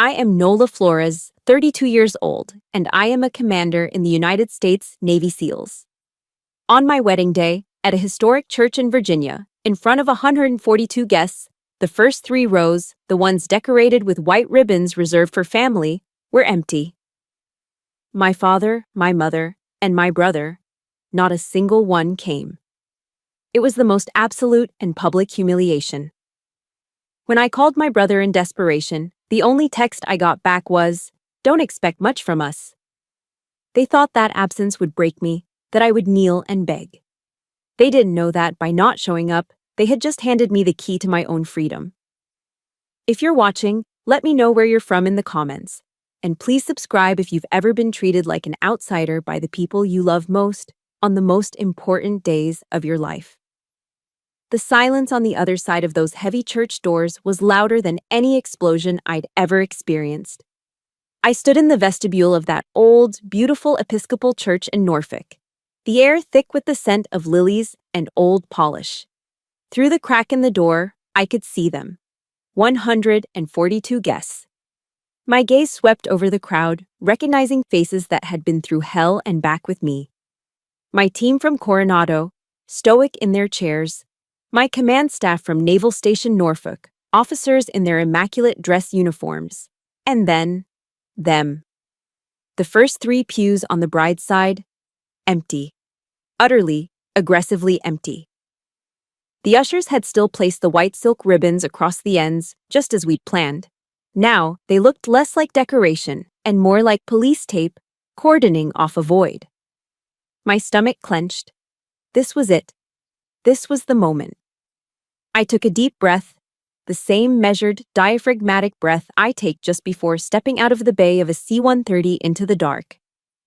I am Nola Flores, 32 years old, and I am a commander in the United States Navy SEALs. On my wedding day, at a historic church in Virginia, in front of 142 guests, the first 3 rows, the ones decorated with white ribbons reserved for family, were empty. My father, my mother, and my brother, not a single one came. It was the most absolute and public humiliation. When I called my brother in desperation, the only text I got back was, "Don't expect much from us." They thought that absence would break me, that I would kneel and beg. They didn't know that by not showing up, they had just handed me the key to my own freedom. If you're watching, let me know where you're from in the comments. And please subscribe if you've ever been treated like an outsider by the people you love most on the most important days of your life. The silence on the other side of those heavy church doors was louder than any explosion I'd ever experienced. I stood in the vestibule of that old, beautiful Episcopal church in Norfolk, the air thick with the scent of lilies and old polish. Through the crack in the door, I could see them. 142 guests. My gaze swept over the crowd, recognizing faces that had been through hell and back with me. My team from Coronado, stoic in their chairs. My command staff from Naval Station Norfolk, officers in their immaculate dress uniforms. And then, them. The first 3 pews on the bride's side, empty. Utterly, aggressively empty. The ushers had still placed the white silk ribbons across the ends, just as we'd planned. Now, they looked less like decoration and more like police tape, cordoning off a void. My stomach clenched. This was it. This was the moment. I took a deep breath, the same measured, diaphragmatic breath I take just before stepping out of the bay of a C-130 into the dark.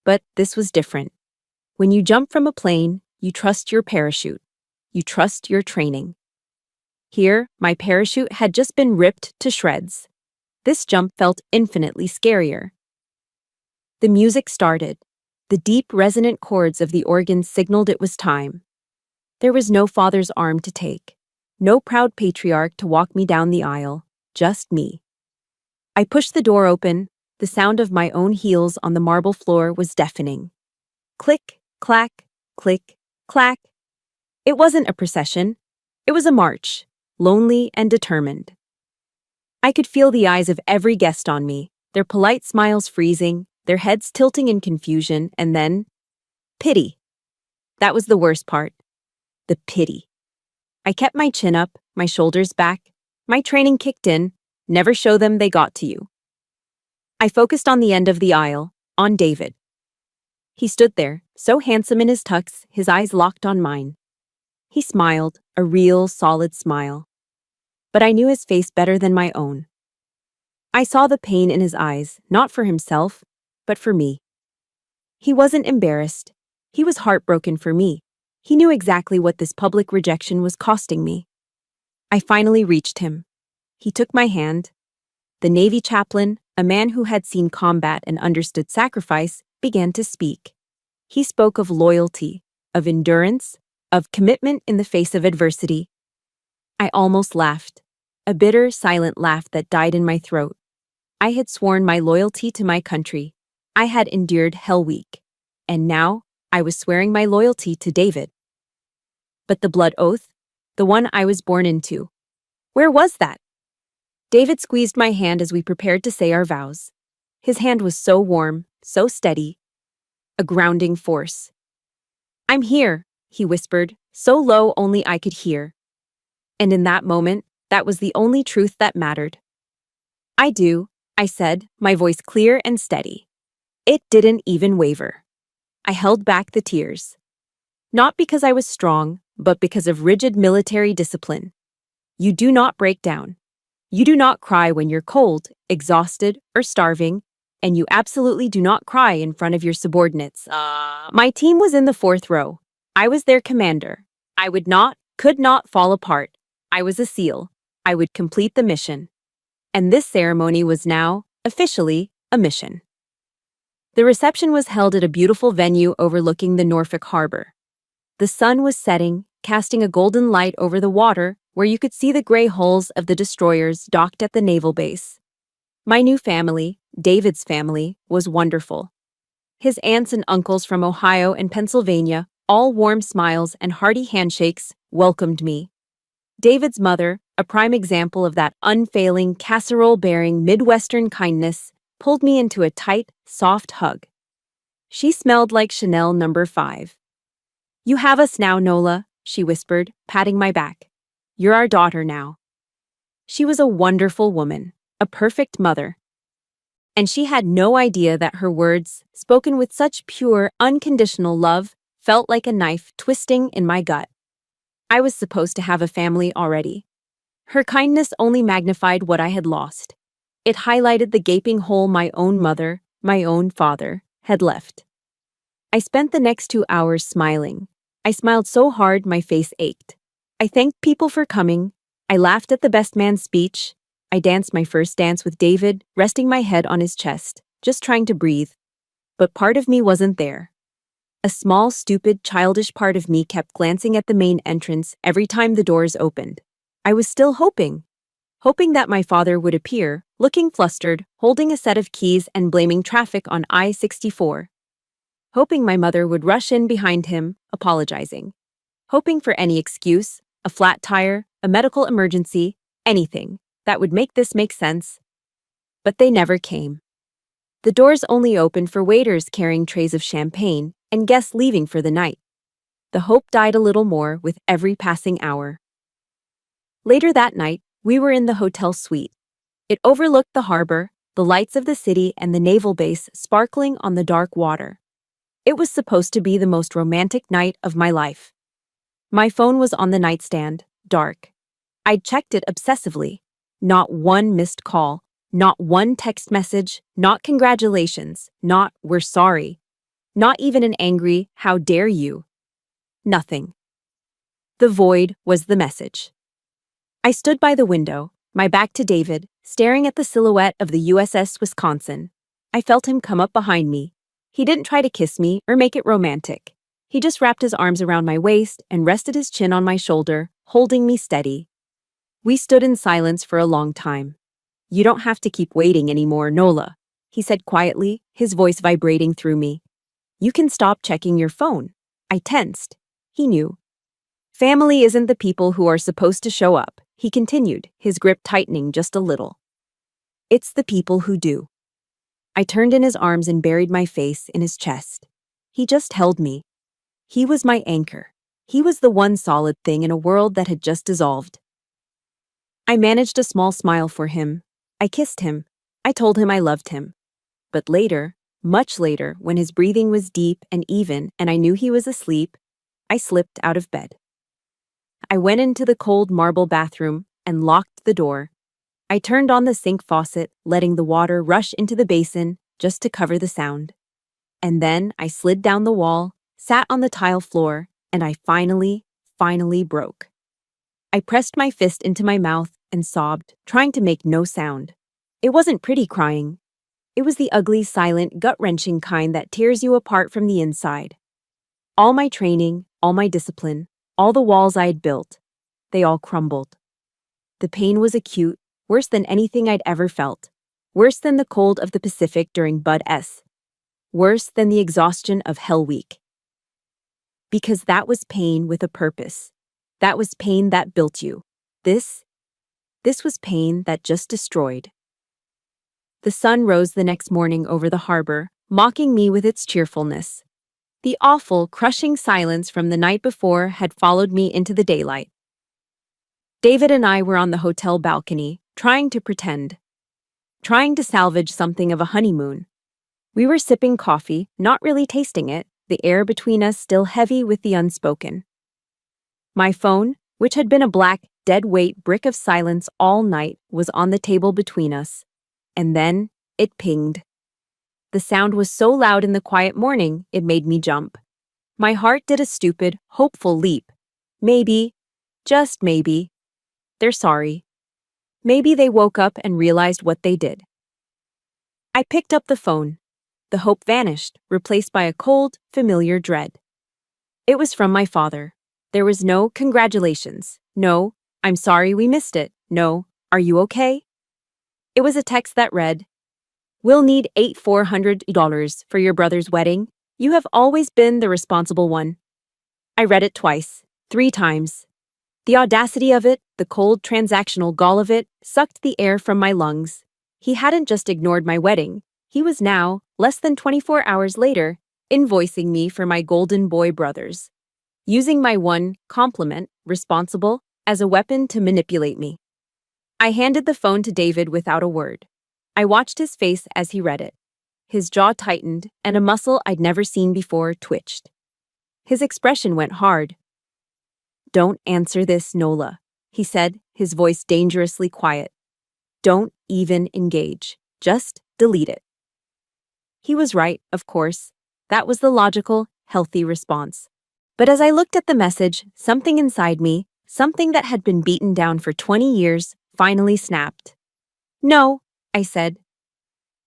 But this was different. When you jump from a plane, you trust your parachute. You trust your training. Here, my parachute had just been ripped to shreds. This jump felt infinitely scarier. The music started. The deep, resonant chords of the organ signaled it was time. There was no father's arm to take. No proud patriarch to walk me down the aisle, just me. I pushed the door open. The sound of my own heels on the marble floor was deafening. Click, clack, click, clack. It wasn't a procession. It was a march, lonely and determined. I could feel the eyes of every guest on me, their polite smiles freezing, their heads tilting in confusion, and then pity. That was the worst part. The pity. I kept my chin up, my shoulders back, my training kicked in. Never show them they got to you. I focused on the end of the aisle, on David. He stood there, so handsome in his tux, his eyes locked on mine. He smiled, a real, solid smile. But I knew his face better than my own. I saw the pain in his eyes, not for himself, but for me. He wasn't embarrassed. He was heartbroken for me. He knew exactly what this public rejection was costing me. I finally reached him. He took my hand. The Navy chaplain, a man who had seen combat and understood sacrifice, began to speak. He spoke of loyalty, of endurance, of commitment in the face of adversity. I almost laughed, a bitter, silent laugh that died in my throat. I had sworn my loyalty to my country. I had endured Hell Week. And now, I was swearing my loyalty to David. But the blood oath, the one I was born into, where was that? David squeezed my hand as we prepared to say our vows. His hand was so warm, so steady, a grounding force. "I'm here," he whispered, so low only I could hear. And in that moment, that was the only truth that mattered. "I do," I said, my voice clear and steady. It didn't even waver. I held back the tears. Not because I was strong, but because of rigid military discipline. You do not break down. You do not cry when you're cold, exhausted, or starving, and you absolutely do not cry in front of your subordinates. My team was in the 4th row. I was their commander. I could not fall apart. I was a SEAL. I would complete the mission. And this ceremony was now, officially, a mission. The reception was held at a beautiful venue overlooking the Norfolk Harbor. The sun was setting, casting a golden light over the water where you could see the gray hulls of the destroyers docked at the naval base. My new family, David's family, was wonderful. His aunts and uncles from Ohio and Pennsylvania, all warm smiles and hearty handshakes, welcomed me. David's mother, a prime example of that unfailing, casserole-bearing Midwestern kindness, pulled me into a tight, soft hug. She smelled like Chanel No. 5. "You have us now, Nola," she whispered, patting my back. "You're our daughter now." She was a wonderful woman, a perfect mother. And she had no idea that her words, spoken with such pure, unconditional love, felt like a knife twisting in my gut. I was supposed to have a family already. Her kindness only magnified what I had lost. It highlighted the gaping hole my own mother, my own father, had left. I spent the next 2 hours smiling. I smiled so hard my face ached. I thanked people for coming. I laughed at the best man's speech. I danced my first dance with David, resting my head on his chest, just trying to breathe. But part of me wasn't there. A small, stupid, childish part of me kept glancing at the main entrance every time the doors opened. I was still hoping that my father would appear, looking flustered, holding a set of keys and blaming traffic on I-64. Hoping my mother would rush in behind him, apologizing. Hoping for any excuse, a flat tire, a medical emergency, anything that would make this make sense. But they never came. The doors only opened for waiters carrying trays of champagne and guests leaving for the night. The hope died a little more with every passing hour. Later that night, we were in the hotel suite. It overlooked the harbor, the lights of the city, and the naval base sparkling on the dark water. It was supposed to be the most romantic night of my life. My phone was on the nightstand, dark. I'd checked it obsessively. Not one missed call, not one text message, not congratulations, not "we're sorry," not even an angry "how dare you." Nothing. The void was the message. I stood by the window, my back to David, staring at the silhouette of the USS Wisconsin. I felt him come up behind me. He didn't try to kiss me or make it romantic. He just wrapped his arms around my waist and rested his chin on my shoulder, holding me steady. We stood in silence for a long time. "You don't have to keep waiting anymore, Nola," he said quietly, his voice vibrating through me. "You can stop checking your phone." I tensed. He knew. "Family isn't the people who are supposed to show up," he continued, his grip tightening just a little. "It's the people who do." I turned in his arms and buried my face in his chest. He just held me. He was my anchor. He was the one solid thing in a world that had just dissolved. I managed a small smile for him. I kissed him. I told him I loved him. But later, much later, when his breathing was deep and even and I knew he was asleep, I slipped out of bed. I went into the cold marble bathroom and locked the door. I turned on the sink faucet, letting the water rush into the basin just to cover the sound. And then I slid down the wall, sat on the tile floor, and I finally broke. I pressed my fist into my mouth and sobbed, trying to make no sound. It wasn't pretty crying. It was the ugly, silent, gut-wrenching kind that tears you apart from the inside. All my training, all my discipline, all the walls I had built, they all crumbled. The pain was acute, worse than anything I'd ever felt. Worse than the cold of the Pacific during Bud-S. Worse than the exhaustion of Hell Week. Because that was pain with a purpose. That was pain that built you. This was pain that just destroyed. The sun rose the next morning over the harbor, mocking me with its cheerfulness. The awful, crushing silence from the night before had followed me into the daylight. David and I were on the hotel balcony, trying to pretend. Trying to salvage something of a honeymoon. We were sipping coffee, not really tasting it, the air between us still heavy with the unspoken. My phone, which had been a black, dead-weight brick of silence all night, was on the table between us. And then, it pinged. The sound was so loud in the quiet morning, it made me jump. My heart did a stupid, hopeful leap. Maybe, just maybe, they're sorry. Maybe they woke up and realized what they did. I picked up the phone. The hope vanished, replaced by a cold, familiar dread. It was from my father. There was no "congratulations," no "I'm sorry we missed it," no "Are you okay?" It was a text that read, "We'll need $400 for your brother's wedding. You have always been the responsible one." I read it twice, 3 times. The audacity of it, the cold transactional gall of it, sucked the air from my lungs. He hadn't just ignored my wedding. He was now, less than 24 hours later, invoicing me for my golden boy brothers, using my one compliment, responsible, as a weapon to manipulate me. I handed the phone to David without a word. I watched his face as he read it. His jaw tightened, and a muscle I'd never seen before twitched. His expression went hard. "Don't answer this, Nola," he said, his voice dangerously quiet. "Don't even engage. Just delete it." He was right, of course. That was the logical, healthy response. But as I looked at the message, something inside me, something that had been beaten down for 20 years, finally snapped. "No," I said.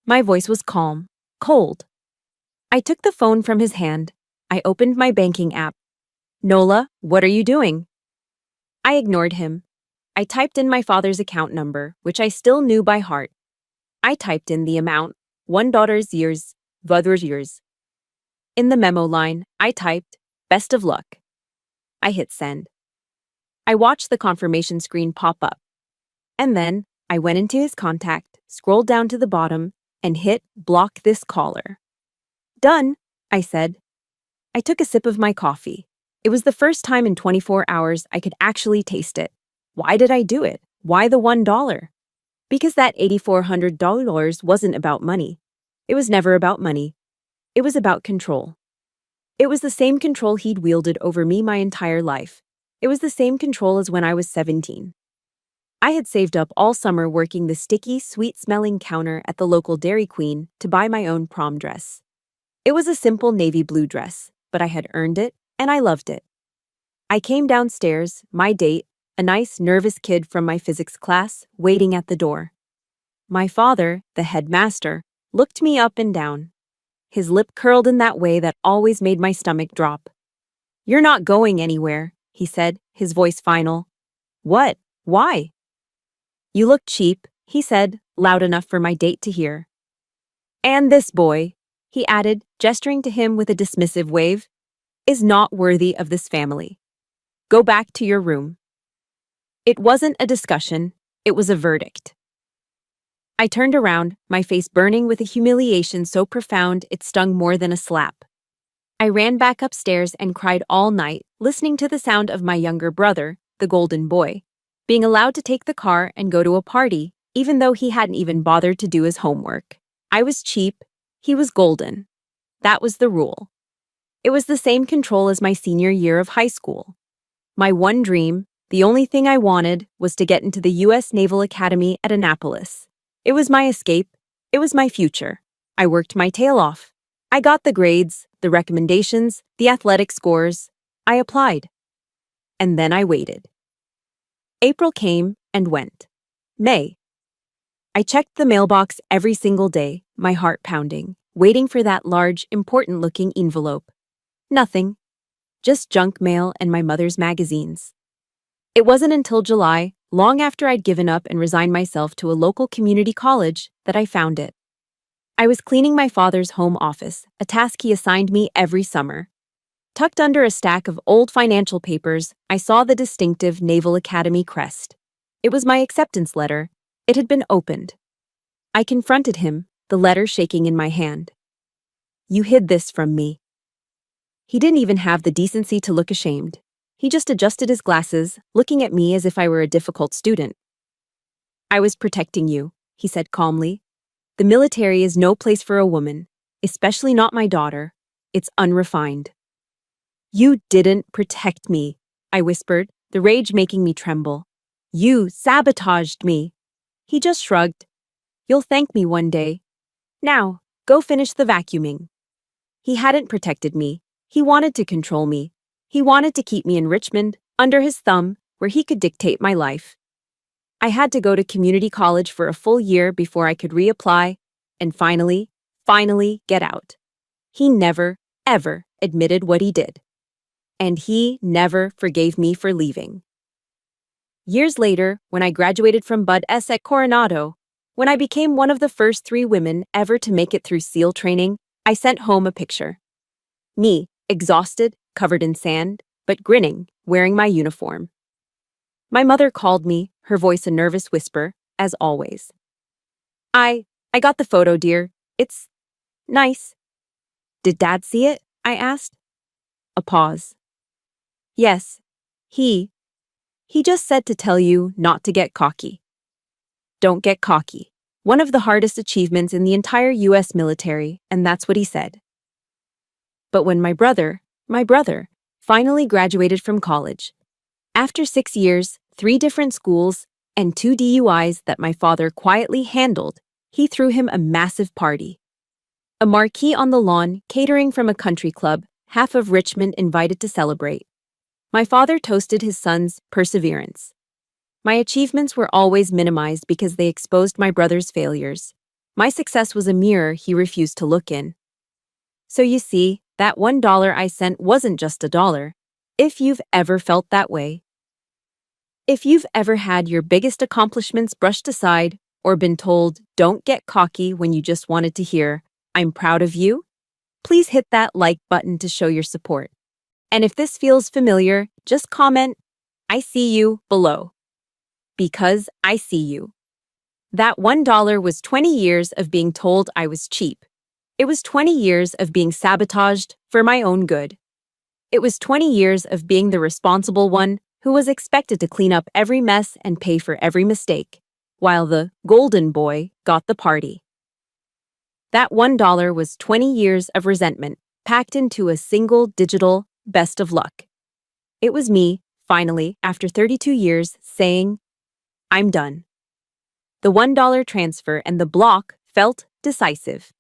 My voice was calm, cold. I took the phone from his hand. I opened my banking app. "Nola, what are you doing?" I ignored him. I typed in my father's account number, which I still knew by heart. I typed in the amount, $1 years. In the memo line, I typed, "Best of luck." I hit send. I watched the confirmation screen pop up. And then, I went into his contact, scrolled down to the bottom, and hit block this caller. "Done," I said. I took a sip of my coffee. It was the first time in 24 hours I could actually taste it. Why did I do it? Why the $1? Because that $8,400 wasn't about money. It was never about money. It was about control. It was the same control he'd wielded over me my entire life. It was the same control as when I was 17. I had saved up all summer working the sticky, sweet-smelling counter at the local Dairy Queen to buy my own prom dress. It was a simple navy blue dress, but I had earned it, and I loved it. I came downstairs, my date, a nice, nervous kid from my physics class, waiting at the door. My father, the headmaster, looked me up and down. His lip curled in that way that always made my stomach drop. "You're not going anywhere," he said, his voice final. "What? Why?" "You look cheap," he said, loud enough for my date to hear. "And this boy," he added, gesturing to him with a dismissive wave, "is not worthy of this family. Go back to your room." It wasn't a discussion, it was a verdict. I turned around, my face burning with a humiliation so profound it stung more than a slap. I ran back upstairs and cried all night, listening to the sound of my younger brother, the golden boy, being allowed to take the car and go to a party, even though he hadn't even bothered to do his homework. I was cheap, he was golden. That was the rule. It was the same control as my senior year of high school. My one dream, the only thing I wanted, was to get into the U.S. Naval Academy at Annapolis. It was my escape. It was my future. I worked my tail off. I got the grades, the recommendations, the athletic scores. I applied. And then I waited. April came and went. May. I checked the mailbox every single day, my heart pounding, waiting for that large, important-looking envelope. Nothing. Just junk mail and my mother's magazines. It wasn't until July, long after I'd given up and resigned myself to a local community college, that I found it. I was cleaning my father's home office, a task he assigned me every summer. Tucked under a stack of old financial papers, I saw the distinctive Naval Academy crest. It was my acceptance letter. It had been opened. I confronted him, the letter shaking in my hand. "You hid this from me." He didn't even have the decency to look ashamed. He just adjusted his glasses, looking at me as if I were a difficult student. "I was protecting you," he said calmly. "The military is no place for a woman, especially not my daughter. It's unrefined." "You didn't protect me," I whispered, the rage making me tremble. "You sabotaged me." He just shrugged. "You'll thank me one day. Now, go finish the vacuuming." He hadn't protected me. He wanted to control me. He wanted to keep me in Richmond, under his thumb, where he could dictate my life. I had to go to community college for a full year before I could reapply, and finally get out. He never, ever admitted what he did. And he never forgave me for leaving. Years later, when I graduated from win.If at Coronado, When I became one of the first 3 women ever to make it through SEAL training, I sent home a picture. Me, exhausted, covered in sand, but grinning, wearing my uniform. My mother called me, her voice a nervous whisper, as always. I got the photo, dear. It's nice. Did Dad see it? I asked. A pause. Yes. He just said to tell you not to get cocky. Don't get cocky. One of the hardest achievements in the entire US military, and that's what he said. But when my brother, finally graduated from college, after 6 years, 3 different schools, and 2 DUIs that my father quietly handled, he threw him a massive party. A marquee on the lawn, catering from a country club, half of Richmond invited to celebrate. My father toasted his son's perseverance. My achievements were always minimized because they exposed my brother's failures. My success was a mirror he refused to look in. So you see, that $1 I sent wasn't just a dollar. If you've ever felt that way, if you've ever had your biggest accomplishments brushed aside or been told, don't get cocky when you just wanted to hear, I'm proud of you, please hit that like button to show your support. And if this feels familiar, just comment, I see you, below. Because I see you. That $1 was 20 years of being told I was cheap. It was 20 years of being sabotaged for my own good. It was 20 years of being the responsible one who was expected to clean up every mess and pay for every mistake, while the golden boy got the party. That $1 was 20 years of resentment packed into a single digital best of luck. It was me, finally, after 32 years, saying, I'm done. The $1 transfer and the block felt decisive.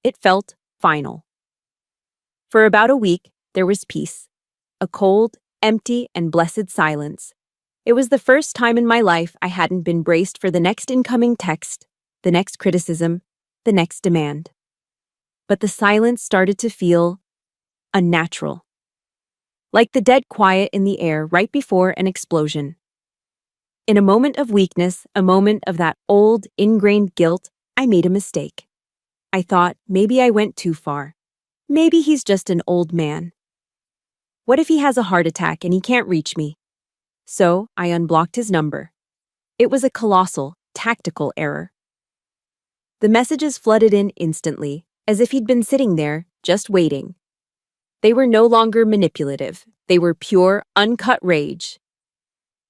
It felt final. For about a week, there was peace. A cold, empty, and blessed silence. It was the first time in my life I hadn't been braced for the next incoming text, the next criticism, the next demand. But the silence started to feel unnatural. Like the dead quiet in the air right before an explosion. In a moment of weakness, a moment of that old, ingrained guilt, I made a mistake. I thought maybe I went too far. Maybe he's just an old man. What if he has a heart attack and he can't reach me? So I unblocked his number. It was a colossal, tactical error. The messages flooded in instantly, as if he'd been sitting there, just waiting. They were no longer manipulative. They were pure, uncut rage.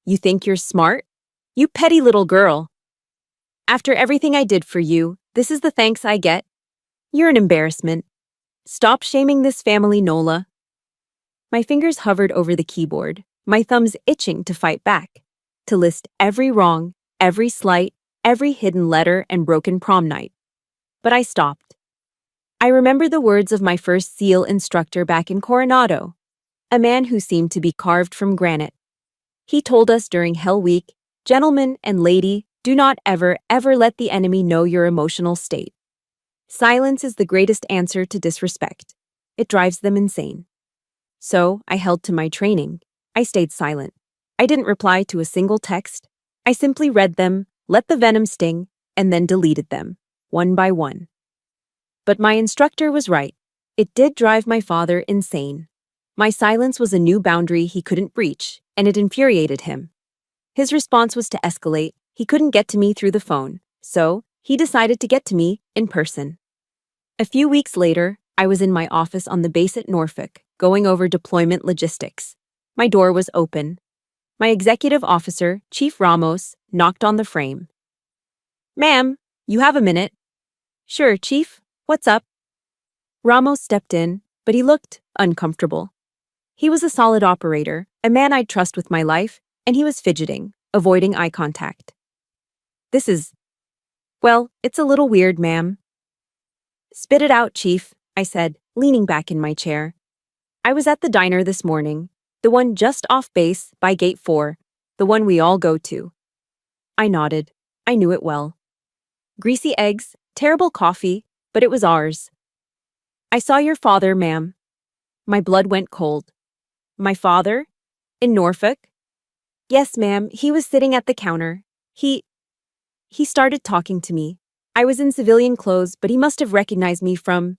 You think you're smart? You petty little girl. After everything I did for you, this is the thanks I get? You're an embarrassment. Stop shaming this family, Nola. My fingers hovered over the keyboard, my thumbs itching to fight back, to list every wrong, every slight, every hidden letter and broken prom night. But I stopped. I remember the words of my first SEAL instructor back in Coronado, a man who seemed to be carved from granite. He told us during Hell Week, gentlemen and lady, do not ever let the enemy know your emotional state. Silence is the greatest answer to disrespect. It drives them insane. So I held to my training. I stayed silent. I didn't reply to a single text. I simply read them, let the venom sting, and then deleted them, one by one. But my instructor was right. It did drive my father insane. My silence was a new boundary he couldn't breach, and it infuriated him. His response was to escalate. He couldn't get to me through the phone, so he decided to get to me in person. A few weeks later, I was in my office on the base at Norfolk, going over deployment logistics. My door was open. My executive officer, Chief Ramos, knocked on the frame. Ma'am, you have a minute. Sure, Chief. What's up? Ramos stepped in, but he looked uncomfortable. He was a solid operator, a man I'd trust with my life, and he was fidgeting, avoiding eye contact. Well, it's a little weird, ma'am. Spit it out, Chief, I said, leaning back in my chair. I was at the diner this morning, the one just off base by Gate 4, the one we all go to. I nodded. I knew it well. Greasy eggs, terrible coffee, but it was ours. I saw your father, ma'am. My blood went cold. My father? In Norfolk? Yes, ma'am, he was sitting at the counter. He started talking to me. I was in civilian clothes, but he must have recognized me from,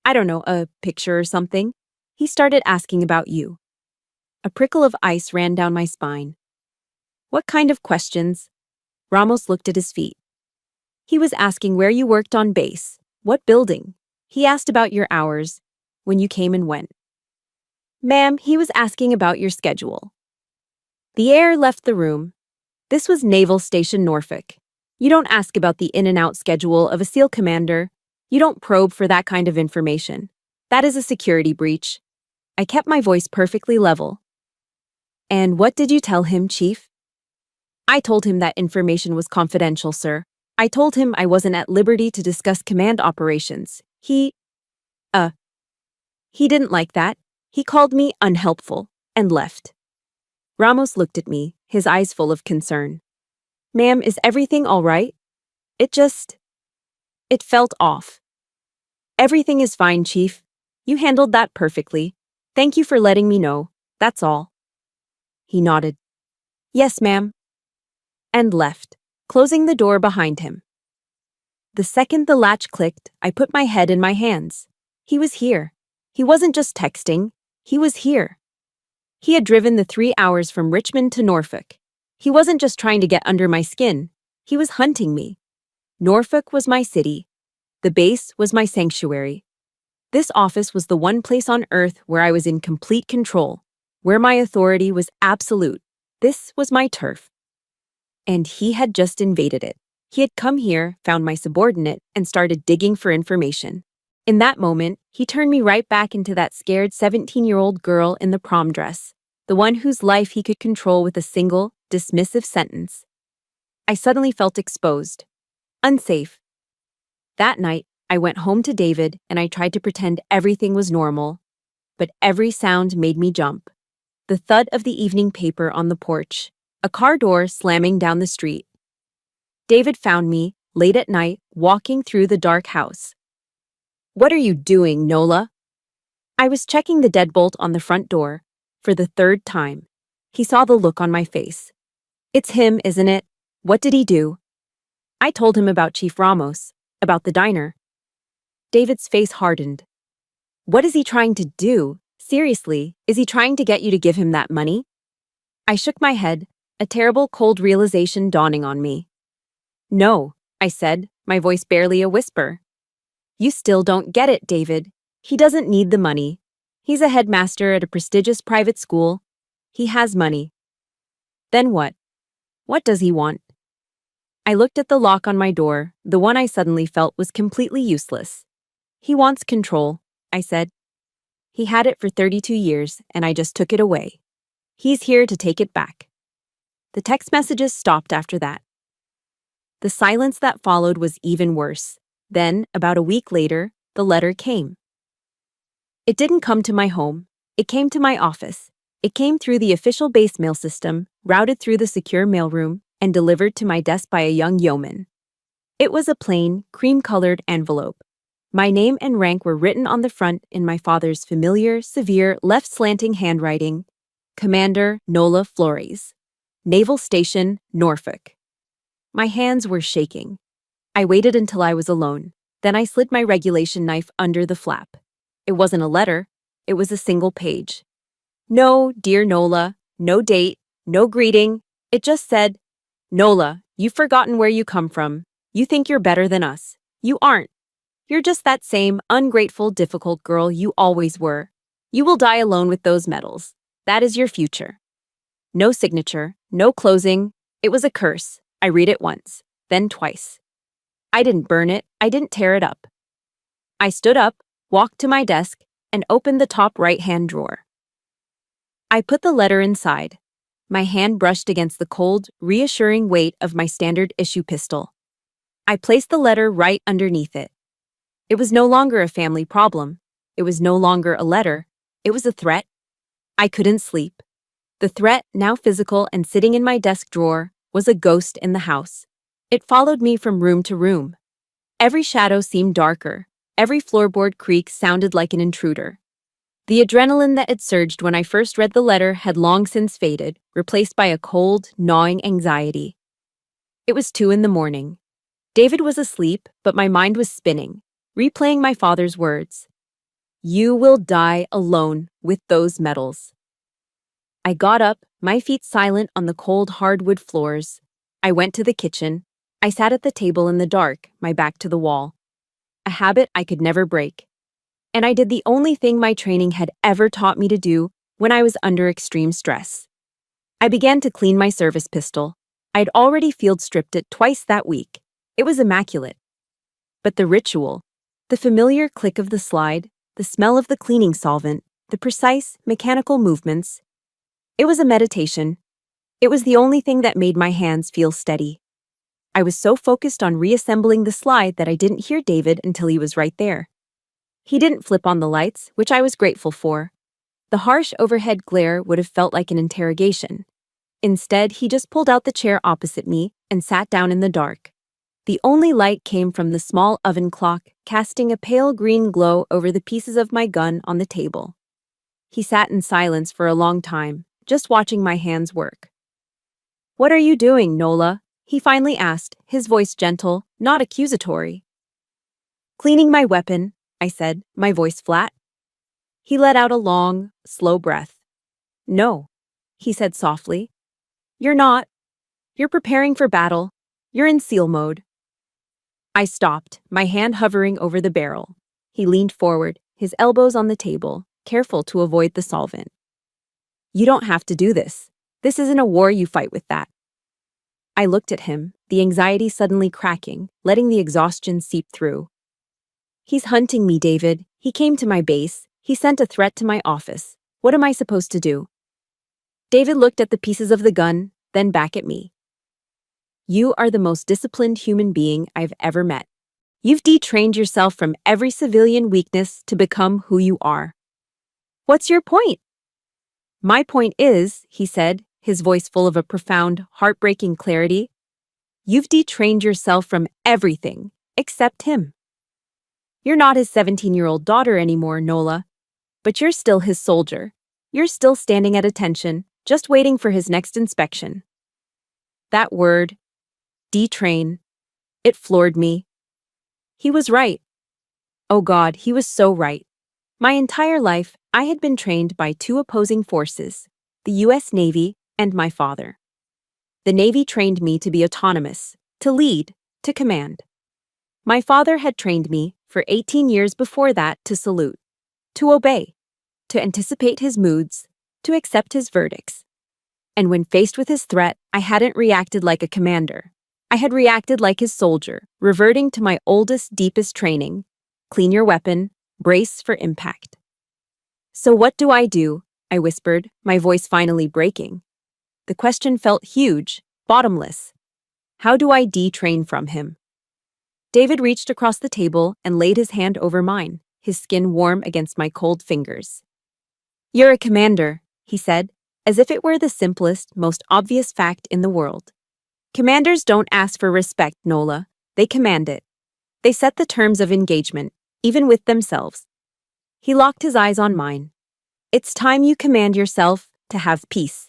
I don't know, a picture or something. He started asking about you. A prickle of ice ran down my spine. What kind of questions? Ramos looked at his feet. He was asking where you worked on base, what building. He asked about your hours, when you came and went. Ma'am, he was asking about your schedule. The air left the room. This was Naval Station Norfolk. You don't ask about the in and out schedule of a SEAL commander. You don't probe for that kind of information. That is a security breach. I kept my voice perfectly level. And what did you tell him, Chief? I told him that information was confidential, sir. I told him I wasn't at liberty to discuss command operations. He didn't like that. He called me unhelpful and left. Ramos looked at me, his eyes full of concern. Ma'am, is everything all right? It felt off. Everything is fine, Chief. You handled that perfectly. Thank you for letting me know. That's all. He nodded. Yes, ma'am. And left, closing the door behind him. The second the latch clicked, I put my head in my hands. He was here. He wasn't just texting. He was here. He had driven the 3 hours from Richmond to Norfolk. He wasn't just trying to get under my skin. He was hunting me. Norfolk was my city. The base was my sanctuary. This office was the one place on Earth where I was in complete control, where my authority was absolute. This was my turf. And he had just invaded it. He had come here, found my subordinate, and started digging for information. In that moment, he turned me right back into that scared 17-year-old girl in the prom dress, the one whose life he could control with a single, dismissive sentence. I suddenly felt exposed, unsafe. That night, I went home to David and I tried to pretend everything was normal, but every sound made me jump. The thud of the evening paper on the porch, a car door slamming down the street. David found me, late at night, walking through the dark house. What are you doing, Nola? I was checking the deadbolt on the front door, for the 3rd time. He saw the look on my face. It's him, isn't it? What did he do? I told him about Chief Ramos, about the diner. David's face hardened. What is he trying to do? Seriously, is he trying to get you to give him that money? I shook my head, a terrible cold realization dawning on me. No, I said, my voice barely a whisper. You still don't get it, David. He doesn't need the money. He's a headmaster at a prestigious private school. He has money. Then what? What does he want? I looked at the lock on my door, the one I suddenly felt was completely useless. He wants control, I said. He had it for 32 years, and I just took it away. He's here to take it back. The text messages stopped after that. The silence that followed was even worse. Then, about a week later, the letter came. It didn't come to my home. It came to my office. It came through the official base mail system, routed through the secure mailroom, and delivered to my desk by a young yeoman. It was a plain, cream-colored envelope. My name and rank were written on the front in my father's familiar, severe, left-slanting handwriting. Commander Nola Flores. Naval Station, Norfolk. My hands were shaking. I waited until I was alone. Then I slid my regulation knife under the flap. It wasn't a letter. It was a single page. No, dear Nola, no date, no greeting. It just said, Nola, you've forgotten where you come from. You think you're better than us. You aren't. You're just that same ungrateful, difficult girl you always were. You will die alone with those medals. That is your future. No signature, no closing. It was a curse. I read it once, then twice. I didn't burn it. I didn't tear it up. I stood up, walked to my desk, and opened the top right-hand drawer. I put the letter inside. My hand brushed against the cold, reassuring weight of my standard issue pistol. I placed the letter right underneath it. It was no longer a family problem. It was no longer a letter. It was a threat. I couldn't sleep. The threat, now physical and sitting in my desk drawer, was a ghost in the house. It followed me from room to room. Every shadow seemed darker. Every floorboard creak sounded like an intruder. The adrenaline that had surged when I first read the letter had long since faded, replaced by a cold, gnawing anxiety. It was 2 in the morning. David was asleep, but my mind was spinning, replaying my father's words. You will die alone with those medals. I got up, my feet silent on the cold hardwood floors. I went to the kitchen. I sat at the table in the dark, my back to the wall. A habit I could never break. And I did the only thing my training had ever taught me to do when I was under extreme stress. I began to clean my service pistol. I'd already field stripped it twice that week. It was immaculate. But the ritual, the familiar click of the slide, the smell of the cleaning solvent, the precise, mechanical movements, it was a meditation. It was the only thing that made my hands feel steady. I was so focused on reassembling the slide that I didn't hear David until he was right there. He didn't flip on the lights, which I was grateful for. The harsh overhead glare would have felt like an interrogation. Instead, he just pulled out the chair opposite me and sat down in the dark. The only light came from the small oven clock, casting a pale green glow over the pieces of my gun on the table. He sat in silence for a long time, just watching my hands work. What are you doing, Nola? He finally asked, his voice gentle, not accusatory. Cleaning my weapon, I said, my voice flat. He let out a long, slow breath. No, he said softly. You're not. You're preparing for battle. You're in SEAL mode. I stopped, my hand hovering over the barrel. He leaned forward, his elbows on the table, careful to avoid the solvent. You don't have to do this. This isn't a war you fight with that. I looked at him, the anxiety suddenly cracking, letting the exhaustion seep through. He's hunting me, David. He came to my base. He sent a threat to my office. What am I supposed to do? David looked at the pieces of the gun, then back at me. You are the most disciplined human being I've ever met. You've detrained yourself from every civilian weakness to become who you are. What's your point? My point is, he said, his voice full of a profound, heartbreaking clarity, you've detrained yourself from everything except him. You're not his 17-year-old daughter anymore, Nola, but you're still his soldier. You're still standing at attention, just waiting for his next inspection. That word, detrain, it floored me. He was right. Oh God, he was so right. My entire life, I had been trained by two opposing forces, the U.S. Navy and my father. The Navy trained me to be autonomous, to lead, to command. My father had trained me, for 18 years before that, to salute, to obey, to anticipate his moods, to accept his verdicts. And when faced with his threat, I hadn't reacted like a commander. I had reacted like his soldier, reverting to my oldest, deepest training. Clean your weapon, brace for impact. So what do? I whispered, my voice finally breaking. The question felt huge, bottomless. How do I detrain from him? David reached across the table and laid his hand over mine, his skin warm against my cold fingers. You're a commander, he said, as if it were the simplest, most obvious fact in the world. Commanders don't ask for respect, Nola. They command it. They set the terms of engagement, even with themselves. He locked his eyes on mine. It's time you command yourself to have peace.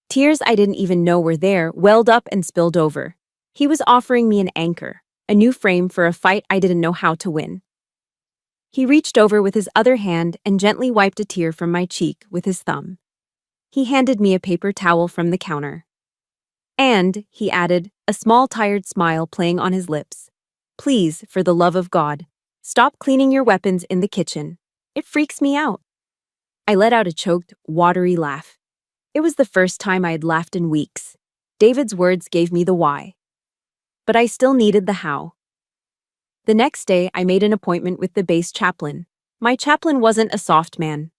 Tears I didn't even know were there welled up and spilled over. He was offering me an anchor, a new frame for a fight I didn't know how to win. He reached over with his other hand and gently wiped a tear from my cheek with his thumb. He handed me a paper towel from the counter. And, he added, a small tired smile playing on his lips, please, for the love of God, stop cleaning your weapons in the kitchen. It freaks me out. I let out a choked, watery laugh. It was the first time I had laughed in weeks. David's words gave me the why. But I still needed the how. The next day, I made an appointment with the base chaplain. My chaplain wasn't a soft man.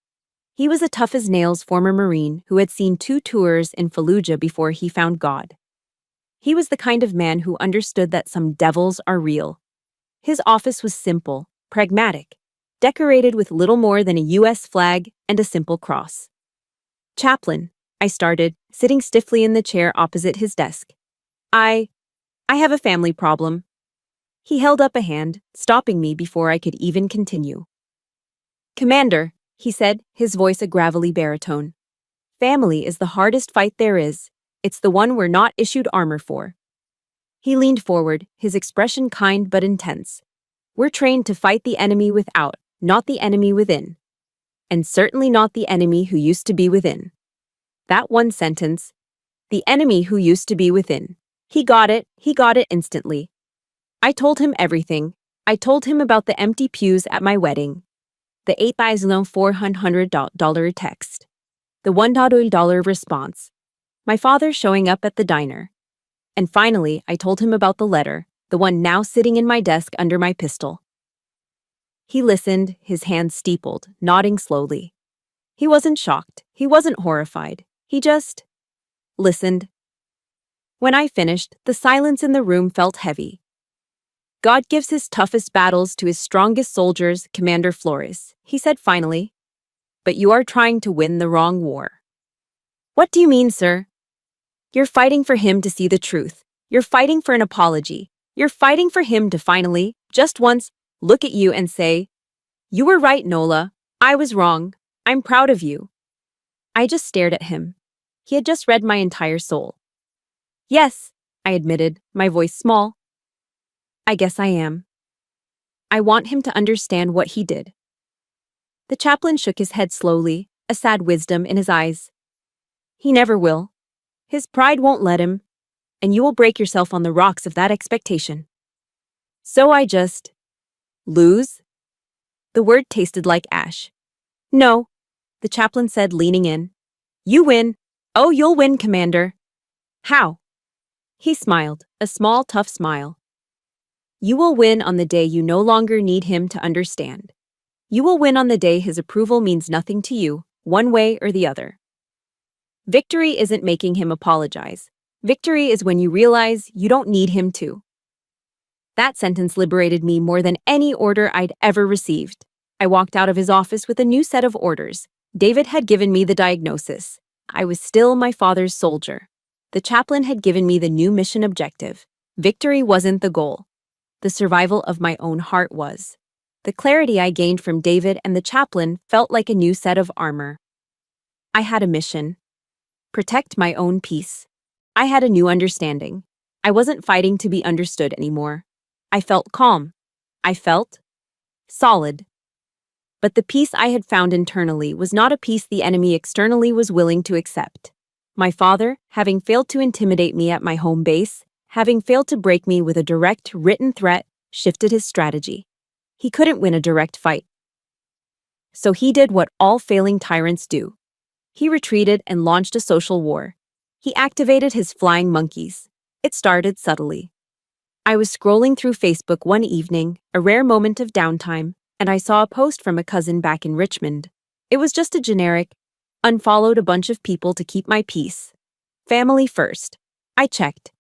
He was a tough-as-nails former Marine who had seen 2 tours in Fallujah before he found God. He was the kind of man who understood that some devils are real. His office was simple, pragmatic, decorated with little more than a U.S. flag and a simple cross. Chaplain, I started, sitting stiffly in the chair opposite his desk. I have a family problem. He held up a hand, stopping me before I could even continue. Commander, he said, his voice a gravelly baritone. Family is the hardest fight there is. It's the one we're not issued armor for. He leaned forward, his expression kind but intense. We're trained to fight the enemy without, not the enemy within. And certainly not the enemy who used to be within. That one sentence, the enemy who used to be within. He got it instantly. I told him everything. I told him about the empty pews at my wedding, the $8,400 text, the $1 response, my father showing up at the diner. And finally, I told him about the letter, the one now sitting in my desk under my pistol. He listened, his hands steepled, nodding slowly. He wasn't shocked. He wasn't horrified. He just listened. When I finished, the silence in the room felt heavy. God gives his toughest battles to his strongest soldiers, Commander Flores, he said finally. But you are trying to win the wrong war. What do you mean, sir? You're fighting for him to see the truth. You're fighting for an apology. You're fighting for him to finally, just once, look at you and say, "You were right, Nola. I was wrong. I'm proud of you." I just stared at him. He had just read my entire soul. Yes, I admitted, my voice small. I guess I am. I want him to understand what he did. The chaplain shook his head slowly, a sad wisdom in his eyes. He never will. His pride won't let him, and you will break yourself on the rocks of that expectation. So I just lose? The word tasted like ash. No, the chaplain said, leaning in. You win. Oh, you'll win, Commander. How? He smiled, a small, tough smile. You will win on the day you no longer need him to understand. You will win on the day his approval means nothing to you, one way or the other. Victory isn't making him apologize. Victory is when you realize you don't need him to. That sentence liberated me more than any order I'd ever received. I walked out of his office with a new set of orders. David had given me the diagnosis. I was still my father's soldier. The chaplain had given me the new mission objective. Victory wasn't the goal. The survival of my own heart was. The clarity I gained from David and the chaplain felt like a new set of armor. I had a mission. Protect my own peace. I had a new understanding. I wasn't fighting to be understood anymore. I felt calm. I felt solid. But the peace I had found internally was not a peace the enemy externally was willing to accept. My father, having failed to intimidate me at my home base, having failed to break me with a direct, written threat, shifted his strategy. He couldn't win a direct fight. So he did what all failing tyrants do. He retreated and launched a social war. He activated his flying monkeys. It started subtly. I was scrolling through Facebook one evening, a rare moment of downtime, and I saw a post from a cousin back in Richmond. It was just a generic, unfollowed a bunch of people to keep my peace. Family first. I checked.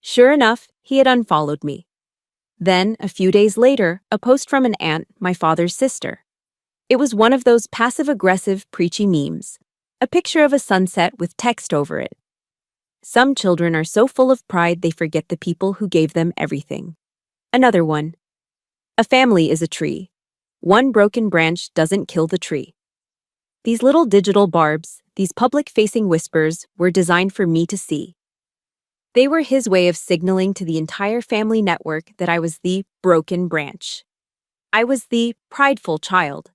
Sure enough, he had unfollowed me. Then, a few days later, a post from an aunt, my father's sister. It was one of those passive-aggressive, preachy memes. A picture of a sunset with text over it. Some children are so full of pride they forget the people who gave them everything. Another one. A family is a tree. One broken branch doesn't kill the tree. These little digital barbs, these public-facing whispers, were designed for me to see. They were his way of signaling to the entire family network that I was the broken branch. I was the prideful child.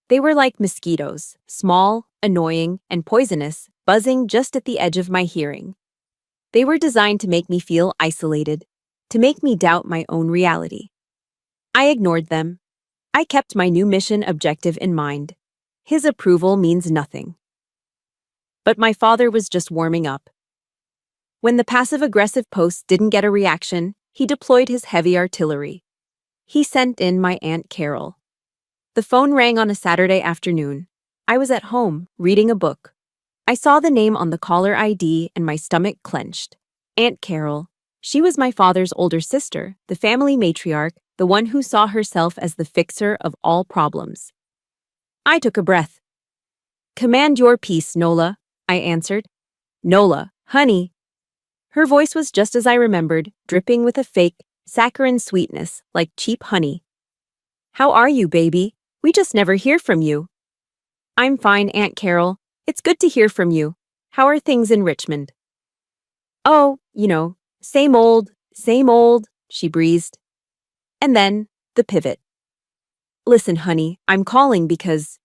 They were like mosquitoes, small, annoying, and poisonous, buzzing just at the edge of my hearing. They were designed to make me feel isolated, to make me doubt my own reality. I ignored them. I kept my new mission objective in mind. His approval means nothing. But my father was just warming up. When the passive-aggressive posts didn't get a reaction, he deployed his heavy artillery. He sent in my Aunt Carol. The phone rang on a Saturday afternoon. I was at home, reading a book. I saw the name on the caller ID and my stomach clenched. Aunt Carol. She was my father's older sister, the family matriarch, the one who saw herself as the fixer of all problems. I took a breath. "Command your peace, Nola," I answered. "Nola, honey." Her voice was just as I remembered, dripping with a fake, saccharine sweetness, like cheap honey. "How are you, baby? We just never hear from you." "I'm fine, Aunt Carol. It's good to hear from you. How are things in Richmond?" "Oh, same old, Same old, she breezed. And then, the pivot. Listen, honey, I'm calling because,